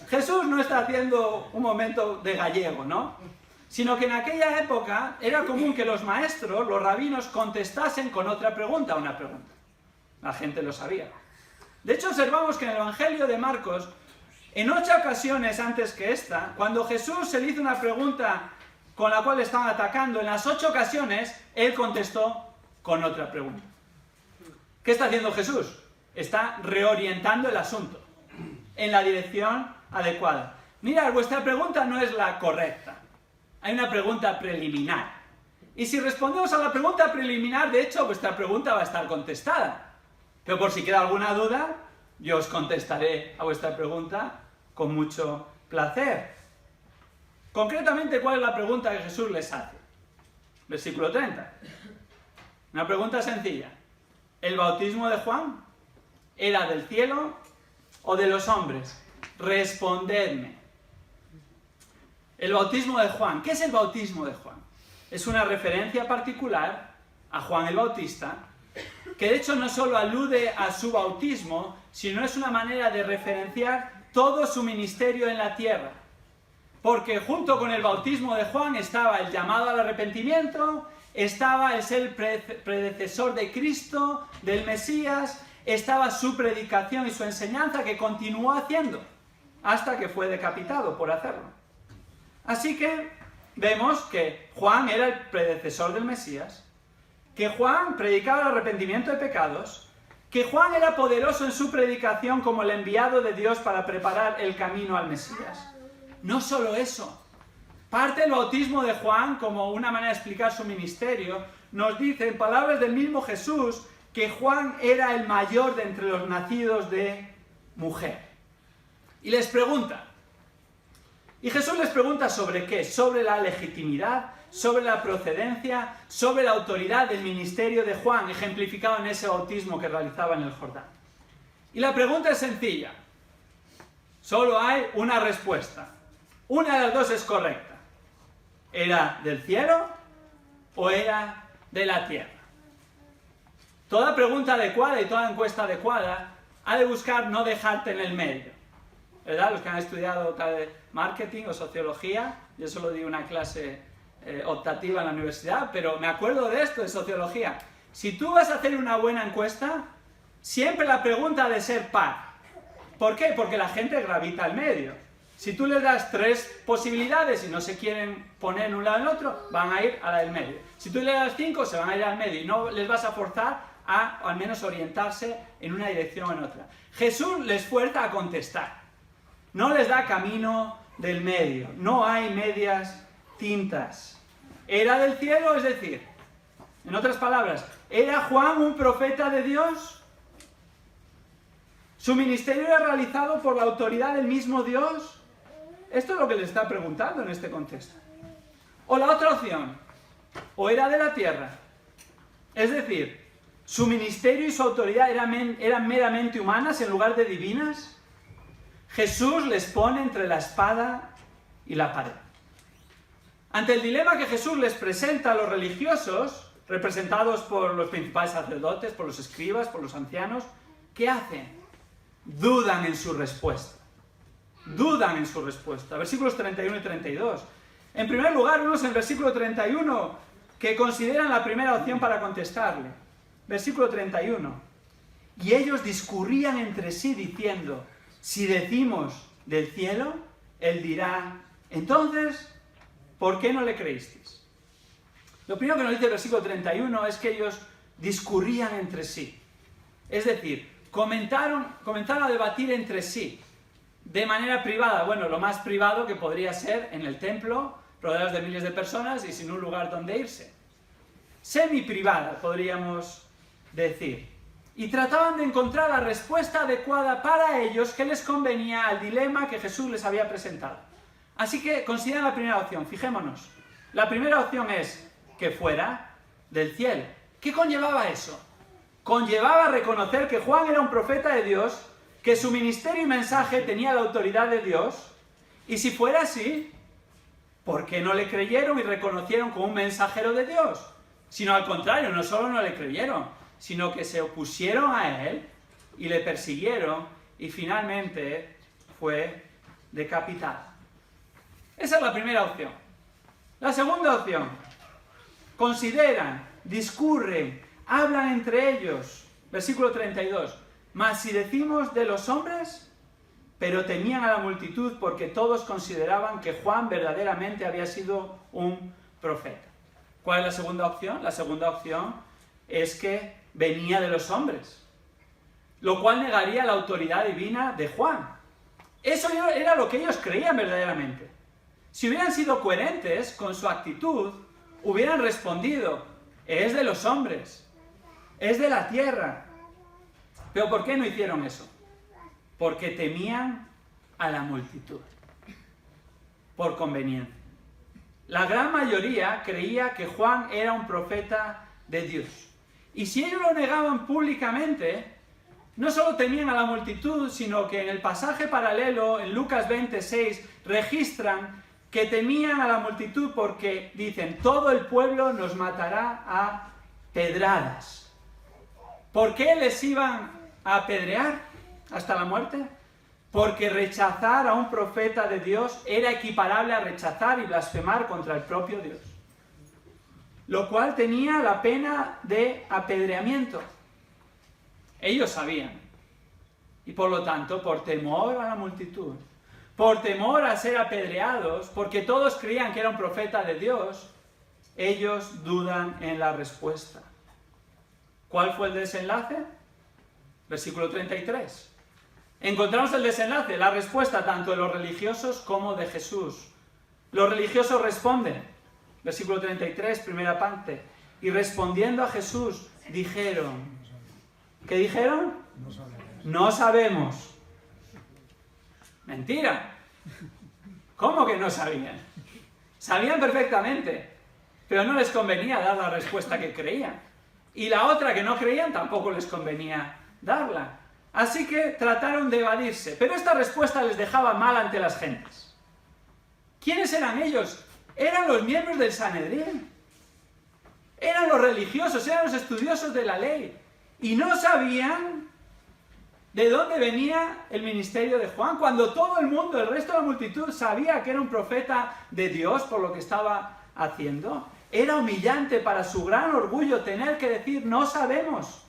Jesús no está haciendo un momento de gallego, ¿no? Sino que en aquella época era común que los maestros, los rabinos, contestasen con otra pregunta a una pregunta. La gente lo sabía. De hecho, observamos que en el Evangelio de Marcos, en 8 ocasiones antes que esta, cuando Jesús se le hizo una pregunta con la cual le estaban atacando, en las 8 ocasiones, Él contestó con otra pregunta. ¿Qué está haciendo Jesús? Está reorientando el asunto en la dirección adecuada. Mirad, vuestra pregunta no es la correcta. Hay una pregunta preliminar. Y si respondemos a la pregunta preliminar, de hecho, vuestra pregunta va a estar contestada. Pero por si queda alguna duda, yo os contestaré a vuestra pregunta con mucho placer. Concretamente, ¿cuál es la pregunta que Jesús les hace? Versículo 30. Una pregunta sencilla. ¿El bautismo de Juan era del cielo o de los hombres? Respondedme. El bautismo de Juan. ¿Qué es el bautismo de Juan? Es una referencia particular a Juan el Bautista, que de hecho no solo alude a su bautismo, sino es una manera de referenciar todo su ministerio en la tierra. Porque junto con el bautismo de Juan estaba el llamado al arrepentimiento, estaba el ser predecesor de Cristo, del Mesías, estaba su predicación y su enseñanza que continuó haciendo hasta que fue decapitado por hacerlo. Así que vemos que Juan era el predecesor del Mesías, que Juan predicaba el arrepentimiento de pecados, que Juan era poderoso en su predicación como el enviado de Dios para preparar el camino al Mesías. No solo eso, parte del bautismo de Juan, como una manera de explicar su ministerio, nos dice en palabras del mismo Jesús que Juan era el mayor de entre los nacidos de mujer. Y les pregunta, y Jesús les pregunta sobre qué, sobre la legitimidad, sobre la procedencia, sobre la autoridad del ministerio de Juan, ejemplificado en ese bautismo que realizaba en el Jordán. Y la pregunta es sencilla, solo hay una respuesta. Una de las dos es correcta. ¿Era del cielo o era de la tierra? Toda pregunta adecuada y toda encuesta adecuada ha de buscar no dejarte en el medio, ¿verdad? Los que han estudiado tal vez marketing o sociología, yo solo di una clase optativa en la universidad, pero me acuerdo de esto, de sociología. Si tú vas a hacer una buena encuesta, siempre la pregunta ha de ser par. ¿Por qué? Porque la gente gravita al medio. Si tú les das 3 posibilidades y no se quieren poner en un lado o en el otro, van a ir a la del medio. Si tú les das 5, se van a ir al medio y no les vas a forzar a al menos orientarse en una dirección o en otra. Jesús les fuerza a contestar. No les da camino del medio. No hay medias tintas. ¿Era del cielo? Es decir, en otras palabras, ¿era Juan un profeta de Dios? ¿Su ministerio era realizado por la autoridad del mismo Dios? Esto es lo que le está preguntando en este contexto. O la otra opción, o era de la tierra. Es decir, ¿su ministerio y su autoridad eran meramente humanas en lugar de divinas? Jesús les pone entre la espada y la pared. Ante el dilema que Jesús les presenta a los religiosos, representados por los principales sacerdotes, por los escribas, por los ancianos, ¿qué hacen? Dudan en su respuesta. Dudan en su respuesta. Versículos 31 y 32. En primer lugar, unos en el versículo 31 que consideran la primera opción para contestarle. Versículo 31. Y ellos discurrían entre sí diciendo, si decimos del cielo, él dirá, entonces, ¿por qué no le creísteis? Lo primero que nos dice el versículo 31 es que ellos discurrían entre sí. Es decir, comenzaron a debatir entre sí, de manera privada, bueno, lo más privado que podría ser en el templo, rodeados de miles de personas y sin un lugar donde irse. Semi-privada, podríamos decir. Y trataban de encontrar la respuesta adecuada para ellos que les convenía al dilema que Jesús les había presentado. Así que consideran la primera opción, fijémonos. La primera opción es que fuera del cielo. ¿Qué conllevaba eso? Conllevaba reconocer que Juan era un profeta de Dios, que su ministerio y mensaje tenía la autoridad de Dios, y si fuera así, ¿por qué no le creyeron y reconocieron como un mensajero de Dios? Sino al contrario, no solo no le creyeron, sino que se opusieron a él y le persiguieron y finalmente fue decapitado. Esa es la primera opción. La segunda opción, consideran, discurren, hablan entre ellos. Versículo 32. Mas si decimos de los hombres, pero temían a la multitud porque todos consideraban que Juan verdaderamente había sido un profeta. ¿Cuál es la segunda opción? La segunda opción es que venía de los hombres, lo cual negaría la autoridad divina de Juan. Eso era lo que ellos creían verdaderamente. Si hubieran sido coherentes con su actitud, hubieran respondido, es de los hombres, es de la tierra. ¿Pero por qué no hicieron eso? Porque temían a la multitud, por conveniencia. La gran mayoría creía que Juan era un profeta de Dios. Y si ellos lo negaban públicamente, no solo temían a la multitud, sino que en el pasaje paralelo, en Lucas 26, registran que temían a la multitud porque dicen, todo el pueblo nos matará a pedradas. ¿Por qué les iban a apedrear hasta la muerte? Porque rechazar a un profeta de Dios era equiparable a rechazar y blasfemar contra el propio Dios. Lo cual tenía la pena de apedreamiento. Ellos sabían. Y por lo tanto, por temor a la multitud, por temor a ser apedreados, porque todos creían que era un profeta de Dios, ellos dudan en la respuesta. ¿Cuál fue el desenlace? Versículo 33. Encontramos el desenlace, la respuesta tanto de los religiosos como de Jesús. Los religiosos responden, versículo 33, primera parte, y respondiendo a Jesús, dijeron, ¿qué dijeron? No sabemos. Mentira. ¿Cómo que no sabían? Sabían perfectamente, pero no les convenía dar la respuesta que creían. Y la otra que no creían tampoco les convenía darla. Así que trataron de evadirse, pero esta respuesta les dejaba mal ante las gentes. ¿Quiénes eran ellos? Eran los miembros del Sanedrín. Eran los religiosos, eran los estudiosos de la ley. Y no sabían ¿De dónde venía el ministerio de Juan? Cuando todo el mundo, el resto de la multitud, sabía que era un profeta de Dios por lo que estaba haciendo. Era humillante para su gran orgullo tener que decir, no sabemos,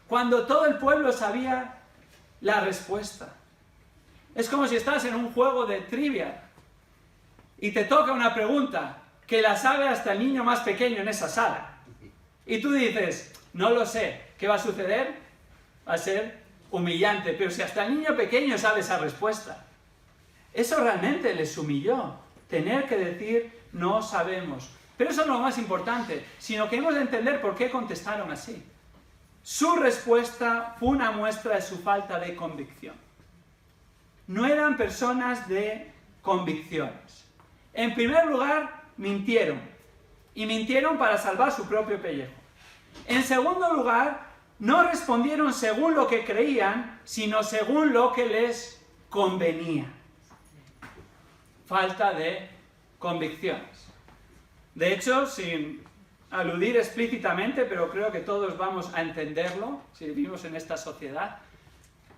cuando todo el pueblo sabía la respuesta. Es como si estás en un juego de trivia y te toca una pregunta que la sabe hasta el niño más pequeño en esa sala. Y tú dices, no lo sé, ¿qué va a suceder? Va a ser humillante, pero si hasta el niño pequeño sabe esa respuesta. Eso realmente les humilló, tener que decir no sabemos. Pero eso no es lo más importante, sino que hemos de entender por qué contestaron así. Su respuesta fue una muestra de su falta de convicción. No eran personas de convicciones. En primer lugar, mintieron. Y mintieron para salvar su propio pellejo. En segundo lugar, no respondieron según lo que creían, sino según lo que les convenía. Falta de convicciones. De hecho, sin aludir explícitamente, pero creo que todos vamos a entenderlo, si vivimos en esta sociedad,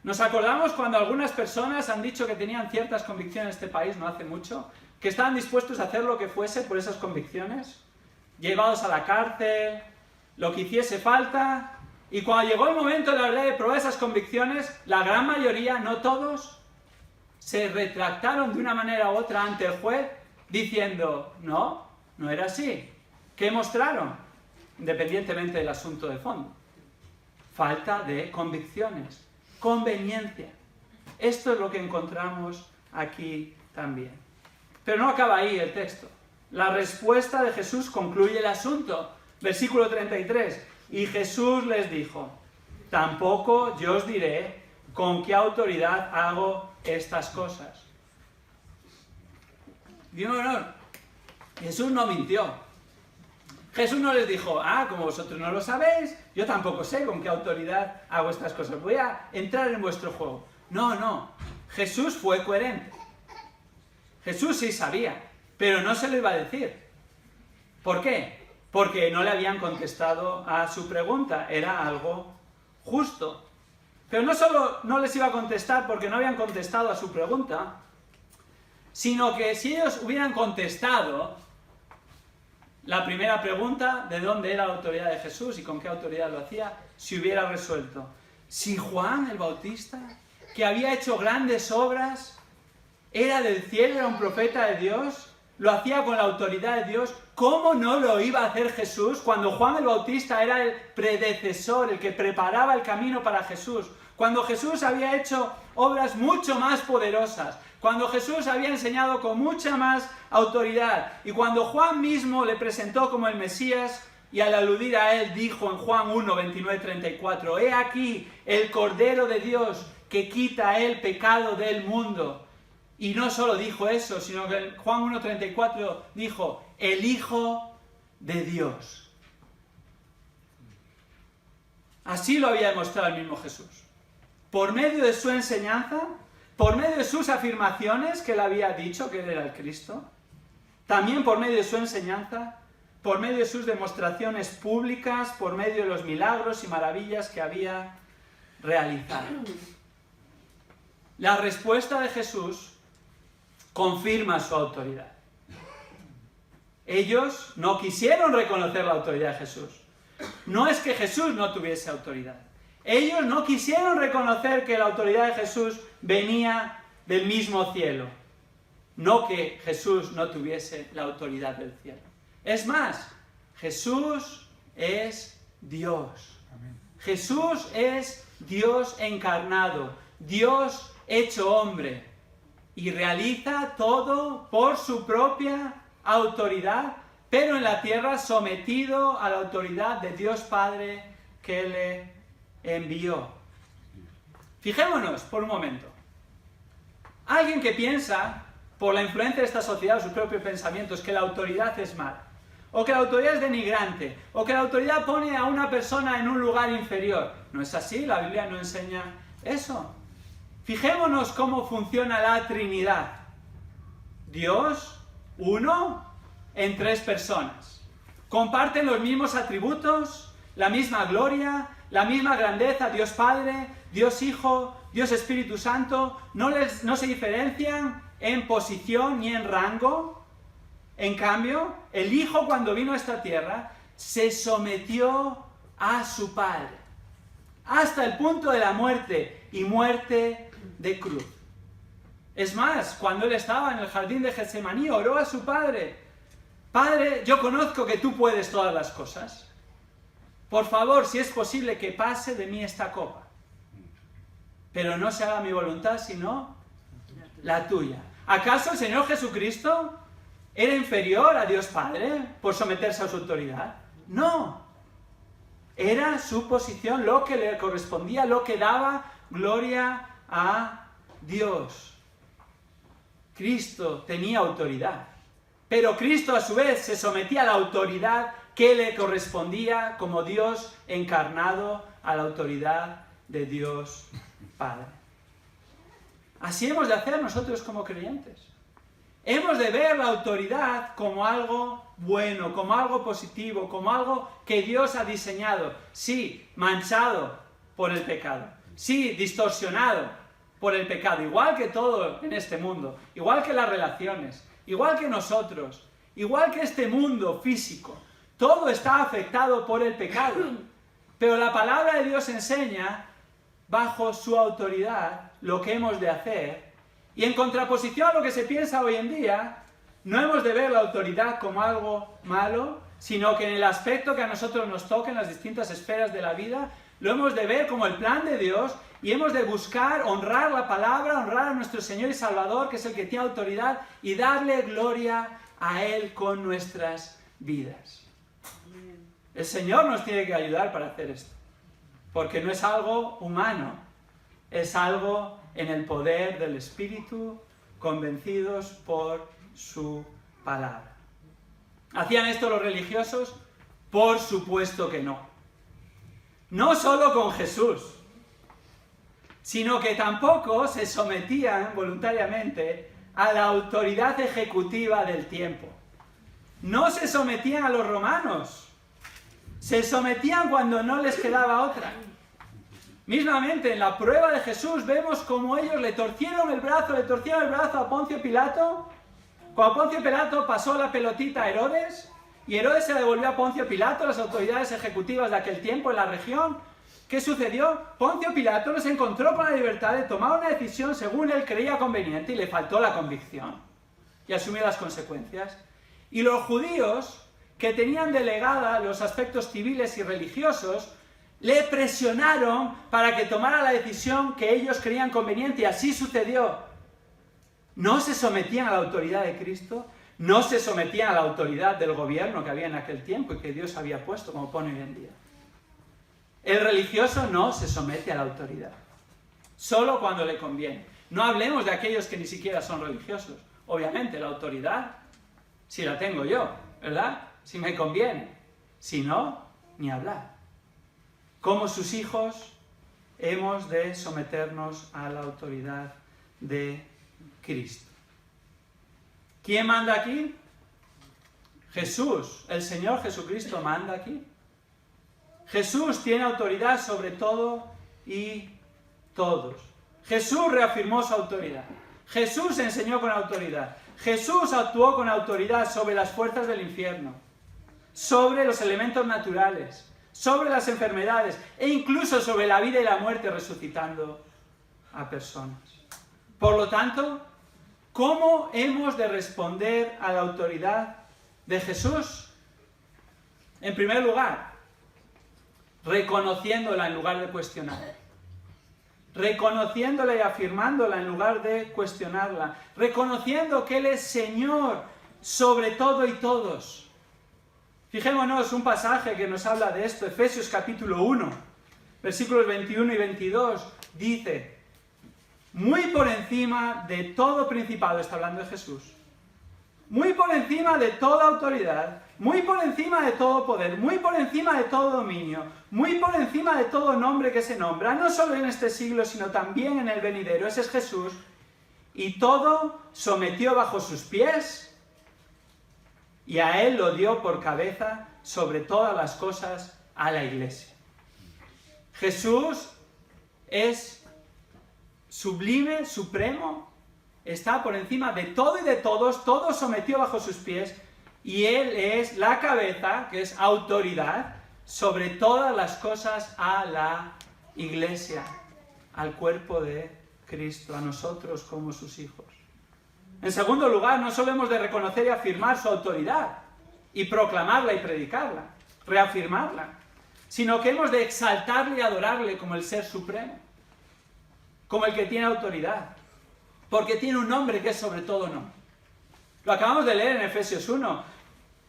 nos acordamos cuando algunas personas han dicho que tenían ciertas convicciones en este país, no hace mucho, que estaban dispuestos a hacer lo que fuese por esas convicciones, llevados a la cárcel, lo que hiciese falta. Y cuando llegó el momento de la verdad de probar esas convicciones, la gran mayoría, no todos, se retractaron de una manera u otra ante el juez, diciendo, no era así. ¿Qué mostraron? Independientemente del asunto de fondo. Falta de convicciones, conveniencia. Esto es lo que encontramos aquí también. Pero no acaba ahí el texto. La respuesta de Jesús concluye el asunto. Versículo 33. Y Jesús les dijo, tampoco yo os diré con qué autoridad hago estas cosas. No. Jesús no mintió. Jesús no les dijo, como vosotros no lo sabéis, yo tampoco sé con qué autoridad hago estas cosas. Voy a entrar en vuestro juego. No. Jesús fue coherente. Jesús sí sabía, pero no se lo iba a decir. ¿Por qué? Porque no le habían contestado a su pregunta, era algo justo. Pero no solo no les iba a contestar porque no habían contestado a su pregunta, sino que si ellos hubieran contestado la primera pregunta, de dónde era la autoridad de Jesús y con qué autoridad lo hacía, se hubiera resuelto. Si Juan el Bautista, que había hecho grandes obras, era del cielo, era un profeta de Dios, lo hacía con la autoridad de Dios, ¿cómo no lo iba a hacer Jesús cuando Juan el Bautista era el predecesor, el que preparaba el camino para Jesús? Cuando Jesús había hecho obras mucho más poderosas, cuando Jesús había enseñado con mucha más autoridad, y cuando Juan mismo le presentó como el Mesías, y al aludir a él dijo en Juan 1, 29, 34, «He aquí el Cordero de Dios que quita el pecado del mundo». Y no solo dijo eso, sino que en Juan 1.34 dijo, el Hijo de Dios. Así lo había demostrado el mismo Jesús. Por medio de su enseñanza, por medio de sus afirmaciones que él había dicho que él era el Cristo, también por medio de su enseñanza, por medio de sus demostraciones públicas, por medio de los milagros y maravillas que había realizado. La respuesta de Jesús confirma su autoridad. Ellos no quisieron reconocer la autoridad de Jesús. No es que Jesús no tuviese autoridad. Ellos no quisieron reconocer que la autoridad de Jesús venía del mismo cielo. No que Jesús no tuviese la autoridad del cielo. Es más, Jesús es Dios. Jesús es Dios encarnado, Dios hecho hombre. Y realiza todo por su propia autoridad, pero en la tierra sometido a la autoridad de Dios Padre que le envió. Fijémonos por un momento. Alguien que piensa, por la influencia de esta sociedad o sus propios pensamientos, que la autoridad es mala, o que la autoridad es denigrante, o que la autoridad pone a una persona en un lugar inferior. No es así, la Biblia no enseña eso. Fijémonos cómo funciona la Trinidad. Dios, uno, en tres personas. Comparten los mismos atributos, la misma gloria, la misma grandeza, Dios Padre, Dios Hijo, Dios Espíritu Santo no se diferencian en posición ni en rango. En cambio, el Hijo cuando vino a esta tierra se sometió a su Padre, hasta el punto de la muerte, y muerte de cruz. Es más, cuando él estaba en el jardín de Getsemaní, oró a su Padre: Padre, yo conozco que tú puedes todas las cosas. Por favor, si es posible, que pase de mí esta copa. Pero no se haga mi voluntad, sino la tuya. ¿Acaso el Señor Jesucristo era inferior a Dios Padre por someterse a su autoridad? No. Era su posición lo que le correspondía, lo que daba gloria a Dios. Cristo tenía autoridad, pero Cristo a su vez se sometía a la autoridad que le correspondía como Dios encarnado, a la autoridad de Dios Padre. Así hemos de hacer nosotros como creyentes. Hemos de ver la autoridad como algo bueno, como algo positivo, como algo que Dios ha diseñado. Sí, manchado por el pecado. Sí, distorsionado por el pecado. Igual que todo en este mundo. Igual que las relaciones. Igual que nosotros. Igual que este mundo físico. Todo está afectado por el pecado. Pero la palabra de Dios enseña, bajo su autoridad, lo que hemos de hacer. Y en contraposición a lo que se piensa hoy en día, no hemos de ver la autoridad como algo malo, sino que en el aspecto que a nosotros nos toca, en las distintas esferas de la vida, lo hemos de ver como el plan de Dios, y hemos de buscar honrar la palabra, honrar a nuestro Señor y Salvador, que es el que tiene autoridad, y darle gloria a Él con nuestras vidas. El Señor nos tiene que ayudar para hacer esto, porque no es algo humano, es algo en el poder del Espíritu, convencidos por su palabra. ¿Hacían esto los religiosos? Por supuesto que no. No solo con Jesús, sino que tampoco se sometían voluntariamente a la autoridad ejecutiva del tiempo. No se sometían a los romanos, se sometían cuando no les quedaba otra. Mismamente, en la prueba de Jesús vemos cómo ellos le torcieron el brazo a Poncio Pilato. Cuando Poncio Pilato pasó la pelotita a Herodes, y Herodes se la devolvió a Poncio Pilato, las autoridades ejecutivas de aquel tiempo en la región. ¿Qué sucedió? Poncio Pilato no se encontró con la libertad de tomar una decisión según él creía conveniente, y le faltó la convicción y asumió las consecuencias. Y los judíos, que tenían delegada los aspectos civiles y religiosos, le presionaron para que tomara la decisión que ellos creían conveniente, y así sucedió. No se sometían a la autoridad de Cristo, no se sometían a la autoridad del gobierno que había en aquel tiempo y que Dios había puesto, como pone hoy en día. El religioso no se somete a la autoridad, solo cuando le conviene. No hablemos de aquellos que ni siquiera son religiosos. Obviamente, la autoridad, si la tengo yo, ¿verdad? Si me conviene. Si no, ni hablar. Como sus hijos, hemos de someternos a la autoridad de Cristo. ¿Quién manda aquí? Jesús, el Señor Jesucristo manda aquí. Jesús tiene autoridad sobre todo y todos. Jesús reafirmó su autoridad. Jesús enseñó con autoridad. Jesús actuó con autoridad sobre las fuerzas del infierno, sobre los elementos naturales, sobre las enfermedades e incluso sobre la vida y la muerte, resucitando a personas. Por lo tanto, ¿cómo hemos de responder a la autoridad de Jesús? En primer lugar, reconociéndola en lugar de cuestionarla. Reconociéndola y afirmándola en lugar de cuestionarla. Reconociendo que Él es Señor sobre todo y todos. Fijémonos un pasaje que nos habla de esto, Efesios capítulo 1, versículos 21 y 22, dice: muy por encima de todo principado, está hablando de Jesús, muy por encima de toda autoridad, muy por encima de todo poder, muy por encima de todo dominio, muy por encima de todo nombre que se nombra, no solo en este siglo, sino también en el venidero. Ese es Jesús, y todo sometió bajo sus pies, y a Él lo dio por cabeza sobre todas las cosas a la Iglesia. Jesús es sublime, supremo, está por encima de todo y de todos, todo sometido bajo sus pies, y Él es la cabeza, que es autoridad, sobre todas las cosas a la Iglesia, al cuerpo de Cristo, a nosotros como sus hijos. En segundo lugar, no solo hemos de reconocer y afirmar su autoridad, y proclamarla y predicarla, reafirmarla, sino que hemos de exaltarle y adorarle como el Ser Supremo, como el que tiene autoridad, porque tiene un nombre que es sobre todo nombre. Lo acabamos de leer en Efesios 1,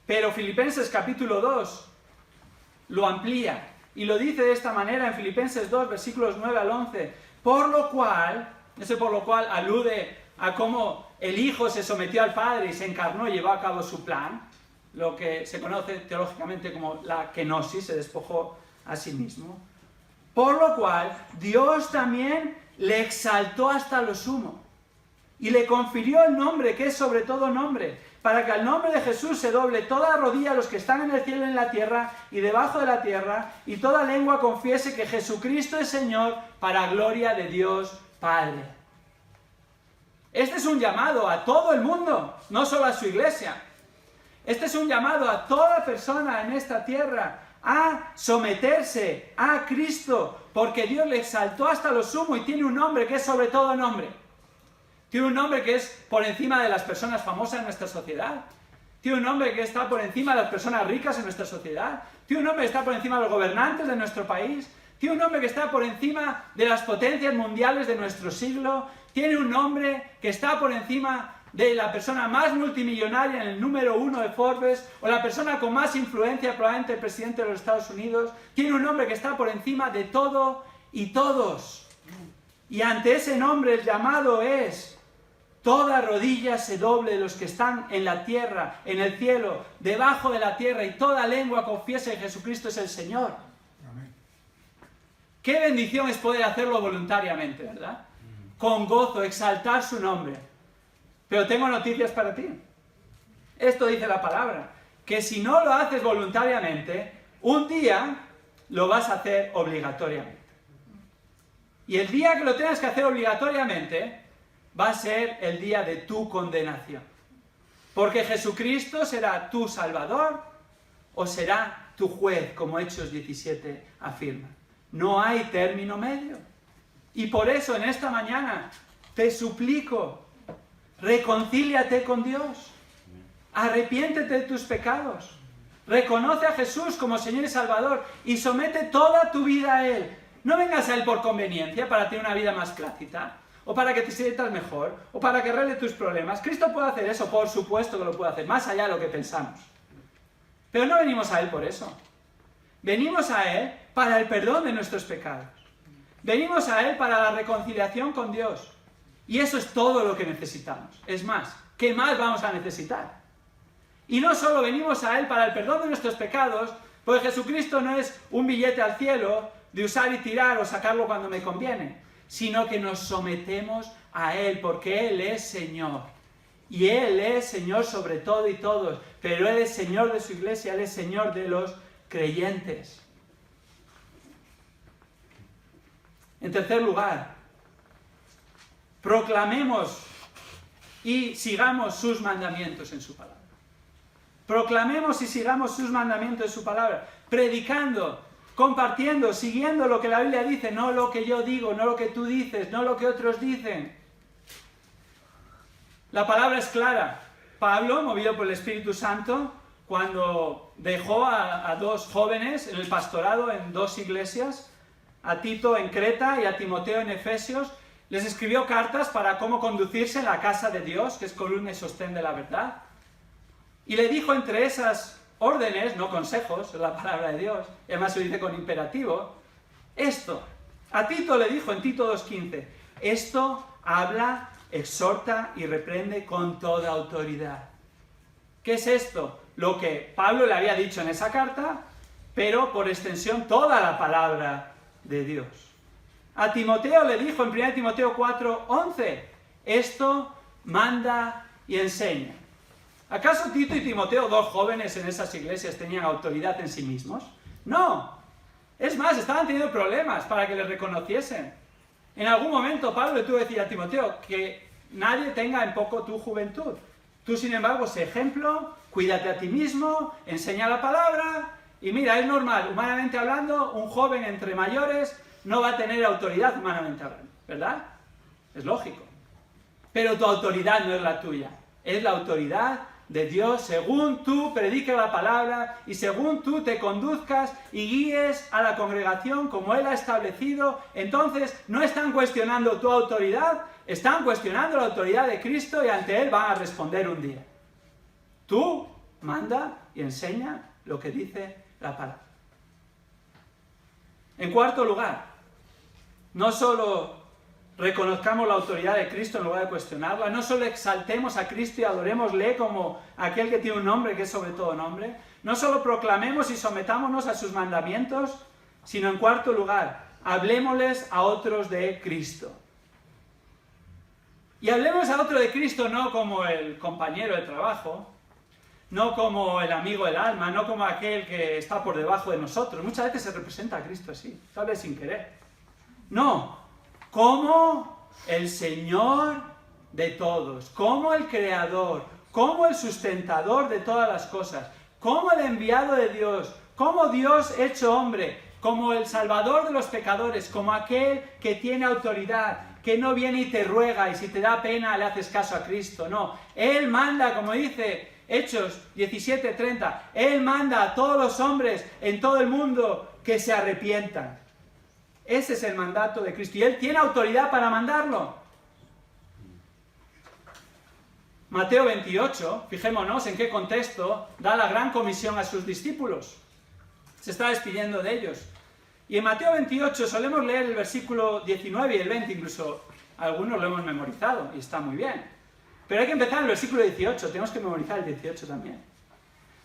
pero Filipenses capítulo 2 lo amplía y lo dice de esta manera en Filipenses 2, versículos 9 al 11, por lo cual alude a cómo el Hijo se sometió al Padre y se encarnó y llevó a cabo su plan, lo que se conoce teológicamente como la kenosis, se despojó a sí mismo. Por lo cual, Dios también le exaltó hasta lo sumo y le confirió el nombre que es sobre todo nombre, para que al nombre de Jesús se doble toda rodilla a los que están en el cielo y en la tierra y debajo de la tierra, y toda lengua confiese que Jesucristo es Señor, para gloria de Dios Padre. Este es un llamado a todo el mundo, no solo a su iglesia. Este es un llamado a toda persona en esta tierra a someterse a Cristo, porque Dios le exaltó hasta lo sumo y tiene un nombre que es sobre todo nombre. Tiene un nombre que es por encima de las personas famosas en nuestra sociedad. Tiene un nombre que está por encima de las personas ricas en nuestra sociedad. Tiene un nombre que está por encima de los gobernantes de nuestro país. Tiene un nombre que está por encima de las potencias mundiales de nuestro siglo. Tiene un nombre que está por encima de la persona más multimillonaria en el número 1 de Forbes, o la persona con más influencia, probablemente el presidente de los Estados Unidos. Tiene un nombre que está por encima de todo y todos. Y ante ese nombre el llamado es: toda rodilla se doble de los que están en la tierra, en el cielo, debajo de la tierra, y toda lengua confiese que Jesucristo es el Señor. Amén. Qué bendición es poder hacerlo voluntariamente, ¿verdad? Con gozo, exaltar su nombre. Pero tengo noticias para ti. Esto dice la palabra, que si no lo haces voluntariamente, un día lo vas a hacer obligatoriamente. Y el día que lo tengas que hacer obligatoriamente va a ser el día de tu condenación. Porque Jesucristo será tu Salvador o será tu juez, como Hechos 17 afirma. No hay término medio. Y por eso en esta mañana te suplico: reconcíliate con Dios, arrepiéntete de tus pecados, reconoce a Jesús como Señor y Salvador y somete toda tu vida a Él. No vengas a Él por conveniencia, para tener una vida más plácida, o para que te sientas mejor, o para que arregle tus problemas. Cristo puede hacer eso, por supuesto que lo puede hacer, más allá de lo que pensamos. Pero no venimos a Él por eso. Venimos a Él para el perdón de nuestros pecados. Venimos a Él para la reconciliación con Dios. Y eso es todo lo que necesitamos. Es más, ¿qué más vamos a necesitar? Y no solo venimos a Él para el perdón de nuestros pecados, porque Jesucristo no es un billete al cielo de usar y tirar o sacarlo cuando me conviene, sino que nos sometemos a Él, porque Él es Señor. Y Él es Señor sobre todo y todos, pero Él es Señor de su iglesia, Él es Señor de los creyentes. En tercer lugar, proclamemos y sigamos sus mandamientos en su palabra. Proclamemos y sigamos sus mandamientos en su palabra, predicando, compartiendo, siguiendo lo que la Biblia dice, no lo que yo digo, no lo que tú dices, no lo que otros dicen. La palabra es clara. Pablo, movido por el Espíritu Santo, cuando dejó a dos jóvenes en el pastorado en dos iglesias, a Tito en Creta y a Timoteo en Efesios, les escribió cartas para cómo conducirse en la casa de Dios, que es columna y sostén de la verdad. Y le dijo entre esas órdenes, no consejos, es la palabra de Dios, y además lo dice con imperativo, esto. A Tito le dijo en Tito 2:15, esto habla, exhorta y reprende con toda autoridad. ¿Qué es esto? Lo que Pablo le había dicho en esa carta, pero por extensión toda la palabra de Dios. A Timoteo le dijo en 1 Timoteo 4:11, esto manda y enseña. ¿Acaso Tito y Timoteo, dos jóvenes en esas iglesias, tenían autoridad en sí mismos? No. Es más, estaban teniendo problemas para que les reconociesen. En algún momento Pablo le tuvo que decir a Timoteo que nadie tenga en poco tu juventud. Tú, sin embargo, sé ejemplo, cuídate a ti mismo, enseña la palabra. Y mira, es normal, humanamente hablando, un joven entre mayores no va a tener autoridad humanamente hablando, ¿verdad? Es lógico. Pero tu autoridad no es la tuya, es la autoridad de Dios según tú prediques la palabra y según tú te conduzcas y guíes a la congregación como Él ha establecido. Entonces no están cuestionando tu autoridad, están cuestionando la autoridad de Cristo y ante Él van a responder un día. Tú manda y enseña lo que dice la palabra. En cuarto lugar, no solo reconozcamos la autoridad de Cristo en lugar de cuestionarla, no solo exaltemos a Cristo y adorémosle como aquel que tiene un nombre que es sobre todo nombre, no solo proclamemos y sometámonos a sus mandamientos, sino en cuarto lugar, hablémosles a otros de Cristo. Y hablemos a otro de Cristo no como el compañero de trabajo, no como el amigo del alma, no como aquel que está por debajo de nosotros. Muchas veces se representa a Cristo así, tal vez sin querer. No, como el Señor de todos, como el Creador, como el sustentador de todas las cosas, como el enviado de Dios, como Dios hecho hombre, como el Salvador de los pecadores, como aquel que tiene autoridad, que no viene y te ruega y si te da pena le haces caso a Cristo. No, Él manda, como dice Hechos 17:30, Él manda a todos los hombres en todo el mundo que se arrepientan. Ese es el mandato de Cristo y Él tiene autoridad para mandarlo. Mateo 28, fijémonos en qué contexto da la gran comisión a sus discípulos. Se está despidiendo de ellos. Y en Mateo 28 solemos leer el versículo 19 y el 20, incluso algunos lo hemos memorizado y está muy bien. Pero hay que empezar en el versículo 18, tenemos que memorizar el 18 también.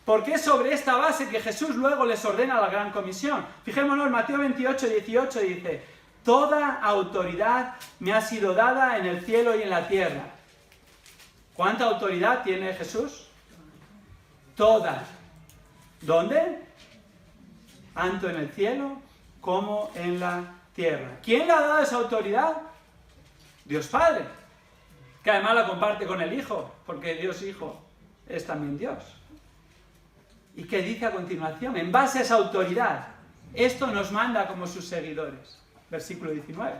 Porque es sobre esta base que Jesús luego les ordena la gran comisión. Fijémonos, Mateo 28, 18 dice: toda autoridad me ha sido dada en el cielo y en la tierra. ¿Cuánta autoridad tiene Jesús? Toda. ¿Dónde? Tanto en el cielo como en la tierra. ¿Quién le ha dado esa autoridad? Dios Padre, que además la comparte con el Hijo, porque Dios Hijo es también Dios. ¿Y qué dice a continuación? En base a esa autoridad, esto nos manda como sus seguidores. Versículo 19.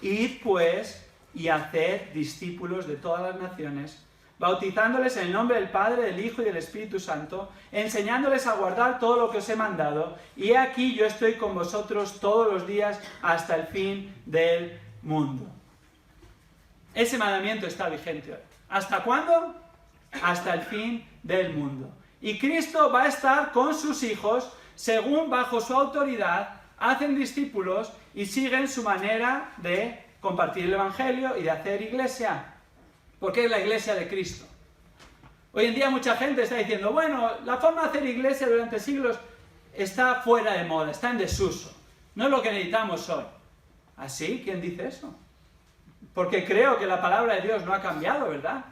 Id pues y haced discípulos de todas las naciones, bautizándoles en el nombre del Padre, del Hijo y del Espíritu Santo, enseñándoles a guardar todo lo que os he mandado, y he aquí yo estoy con vosotros todos los días hasta el fin del mundo. Ese mandamiento está vigente hoy. ¿Hasta cuándo? Hasta el fin del mundo. Y Cristo va a estar con sus hijos, según bajo su autoridad, hacen discípulos y siguen su manera de compartir el Evangelio y de hacer iglesia. Porque es la iglesia de Cristo. Hoy en día mucha gente está diciendo, bueno, la forma de hacer iglesia durante siglos está fuera de moda, está en desuso. No es lo que necesitamos hoy. ¿Así? ¿Quién dice eso? Porque creo que la palabra de Dios no ha cambiado, ¿verdad?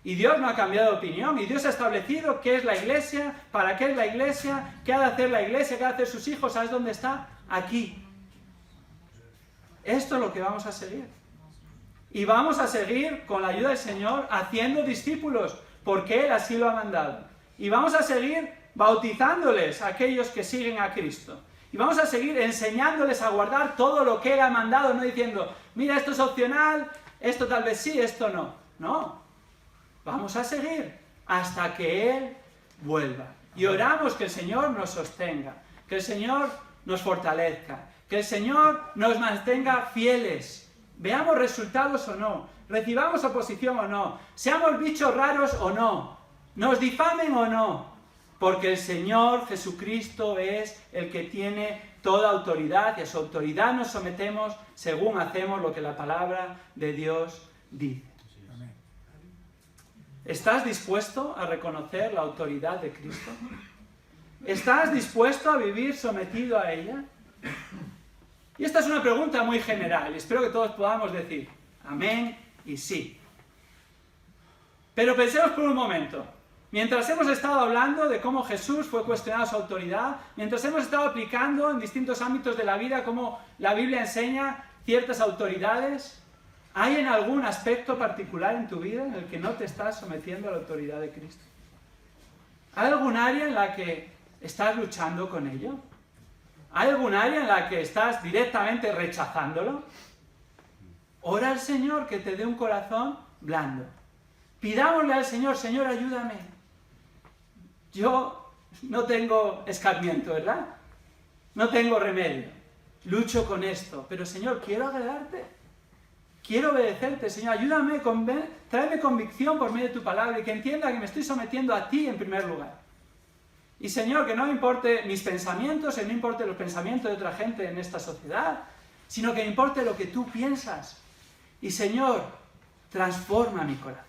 Y Dios no ha cambiado de opinión, y Dios ha establecido qué es la iglesia, para qué es la iglesia, qué ha de hacer la iglesia, qué ha de hacer sus hijos. ¿Sabes dónde está? Aquí. Esto es lo que vamos a seguir. Y vamos a seguir, con la ayuda del Señor, haciendo discípulos, porque Él así lo ha mandado. Y vamos a seguir bautizándoles a aquellos que siguen a Cristo. Y vamos a seguir enseñándoles a guardar todo lo que Él ha mandado, no diciendo, mira, esto es opcional, esto tal vez sí, esto no. No. Vamos a seguir hasta que Él vuelva. Y oramos que el Señor nos sostenga, que el Señor nos fortalezca, que el Señor nos mantenga fieles. Veamos resultados o no, recibamos oposición o no, seamos bichos raros o no, nos difamen o no, porque el Señor Jesucristo es el que tiene toda autoridad y a su autoridad nos sometemos según hacemos lo que la palabra de Dios dice. ¿Estás dispuesto a reconocer la autoridad de Cristo? ¿Estás dispuesto a vivir sometido a ella? Y esta es una pregunta muy general, y espero que todos podamos decir amén y sí. Pero pensemos por un momento, mientras hemos estado hablando de cómo Jesús fue cuestionado su autoridad, mientras hemos estado aplicando en distintos ámbitos de la vida cómo la Biblia enseña ciertas autoridades? ¿Hay en algún aspecto particular en tu vida en el que no te estás sometiendo a la autoridad de Cristo? ¿Hay algún área en la que estás luchando con ello? ¿Hay algún área en la que estás directamente rechazándolo? Ora al Señor que te dé un corazón blando. Pidámosle al Señor, Señor, ayúdame. Yo no tengo escarmiento, ¿verdad? No tengo remedio. Lucho con esto. Pero Señor, quiero agradarte. Quiero obedecerte, Señor. Ayúdame, tráeme convicción por medio de tu palabra y que entienda que me estoy sometiendo a ti en primer lugar. Y Señor, que no me importe mis pensamientos, que no me importe los pensamientos de otra gente en esta sociedad, sino que me importe lo que tú piensas. Y Señor, transforma mi corazón.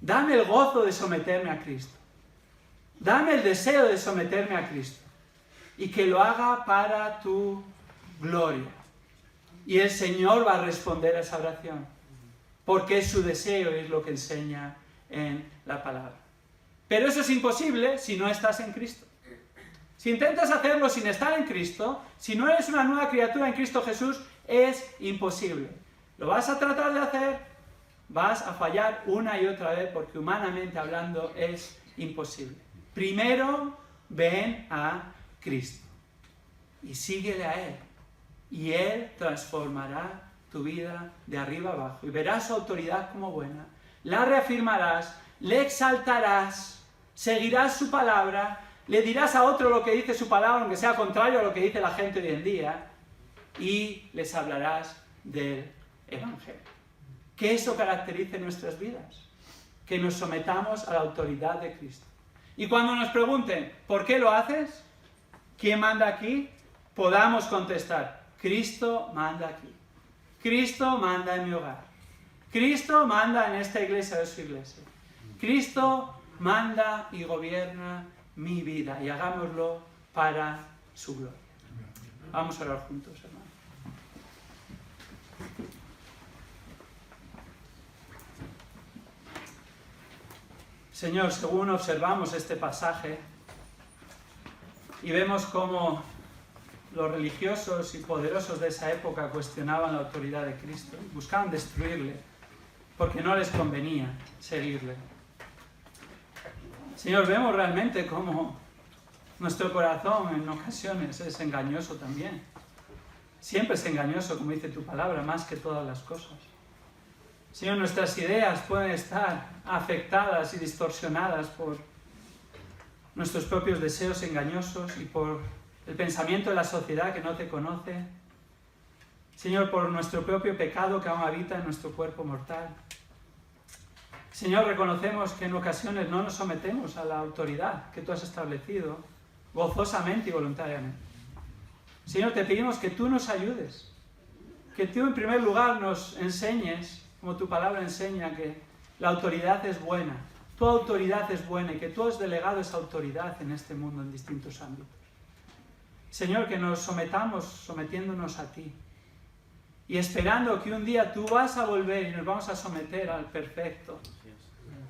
Dame el gozo de someterme a Cristo. Dame el deseo de someterme a Cristo. Y que lo haga para tu gloria. Y el Señor va a responder a esa oración. Porque es su deseo y es lo que enseña en la palabra. Pero eso es imposible si no estás en Cristo. Si intentas hacerlo sin estar en Cristo, si no eres una nueva criatura en Cristo Jesús, es imposible. Lo vas a tratar de hacer, vas a fallar una y otra vez porque humanamente hablando es imposible. Primero, ven a Cristo y síguele a Él. Y Él transformará tu vida de arriba abajo. Y verás su autoridad como buena. La reafirmarás, le exaltarás, seguirás su palabra, le dirás a otro lo que dice su palabra, aunque sea contrario a lo que dice la gente hoy en día, y les hablarás del Evangelio. Que eso caracterice nuestras vidas. Que nos sometamos a la autoridad de Cristo. Y cuando nos pregunten, ¿por qué lo haces? ¿Quién manda aquí? Podamos contestar, Cristo manda aquí. Cristo manda en mi hogar. Cristo manda en esta iglesia de su iglesia. Cristo manda y gobierna mi vida y hagámoslo para su gloria. Vamos a orar juntos, hermanos. Señor, según observamos este pasaje y vemos cómo los religiosos y poderosos de esa época cuestionaban la autoridad de Cristo y buscaban destruirle porque no les convenía seguirle. Señor, vemos realmente cómo nuestro corazón en ocasiones es engañoso también. Siempre es engañoso, como dice tu palabra, más que todas las cosas. Señor, nuestras ideas pueden estar afectadas y distorsionadas por nuestros propios deseos engañosos y por el pensamiento de la sociedad que no te conoce. Señor, por nuestro propio pecado que aún habita en nuestro cuerpo mortal. Señor, reconocemos que en ocasiones no nos sometemos a la autoridad que tú has establecido gozosamente y voluntariamente. Señor, te pedimos que tú nos ayudes, que tú en primer lugar nos enseñes, como tu palabra enseña, que la autoridad es buena, tu autoridad es buena y que tú has delegado esa autoridad en este mundo en distintos ámbitos. Señor, que nos sometamos sometiéndonos a ti y esperando que un día tú vas a volver y nos vamos a someter al perfecto,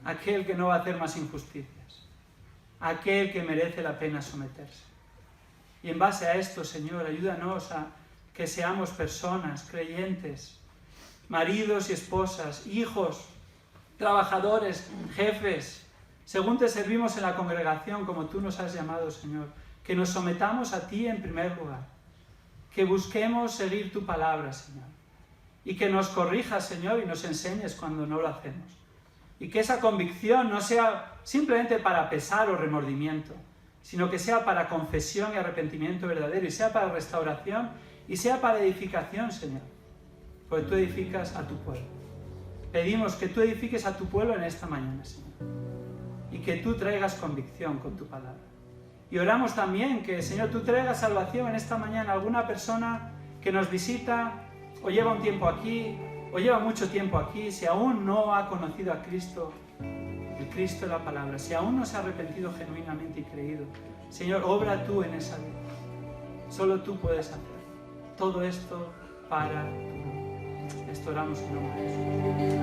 aquel que no va a hacer más injusticias, aquel que merece la pena someterse. Y en base a esto, Señor, ayúdanos a que seamos personas creyentes, maridos y esposas, hijos, trabajadores, jefes, según te servimos en la congregación como tú nos has llamado, Señor, que nos sometamos a ti en primer lugar, que busquemos seguir tu palabra, Señor, y que nos corrijas, Señor, y nos enseñes cuando no lo hacemos. Y que esa convicción no sea simplemente para pesar o remordimiento, sino que sea para confesión y arrepentimiento verdadero, y sea para restauración, y sea para edificación, Señor, porque tú edificas a tu pueblo. Pedimos que tú edifiques a tu pueblo en esta mañana, Señor, y que tú traigas convicción con tu palabra. Y oramos también que, Señor, tú traigas salvación en esta mañana a alguna persona que nos visita, o lleva un tiempo aquí, o lleva mucho tiempo aquí, si aún no ha conocido a Cristo, el Cristo de la palabra, si aún no se ha arrepentido genuinamente y creído, Señor, obra tú en esa vida. Solo tú puedes hacer todo esto para tu gloria. Esto oramos en nombre de Jesús.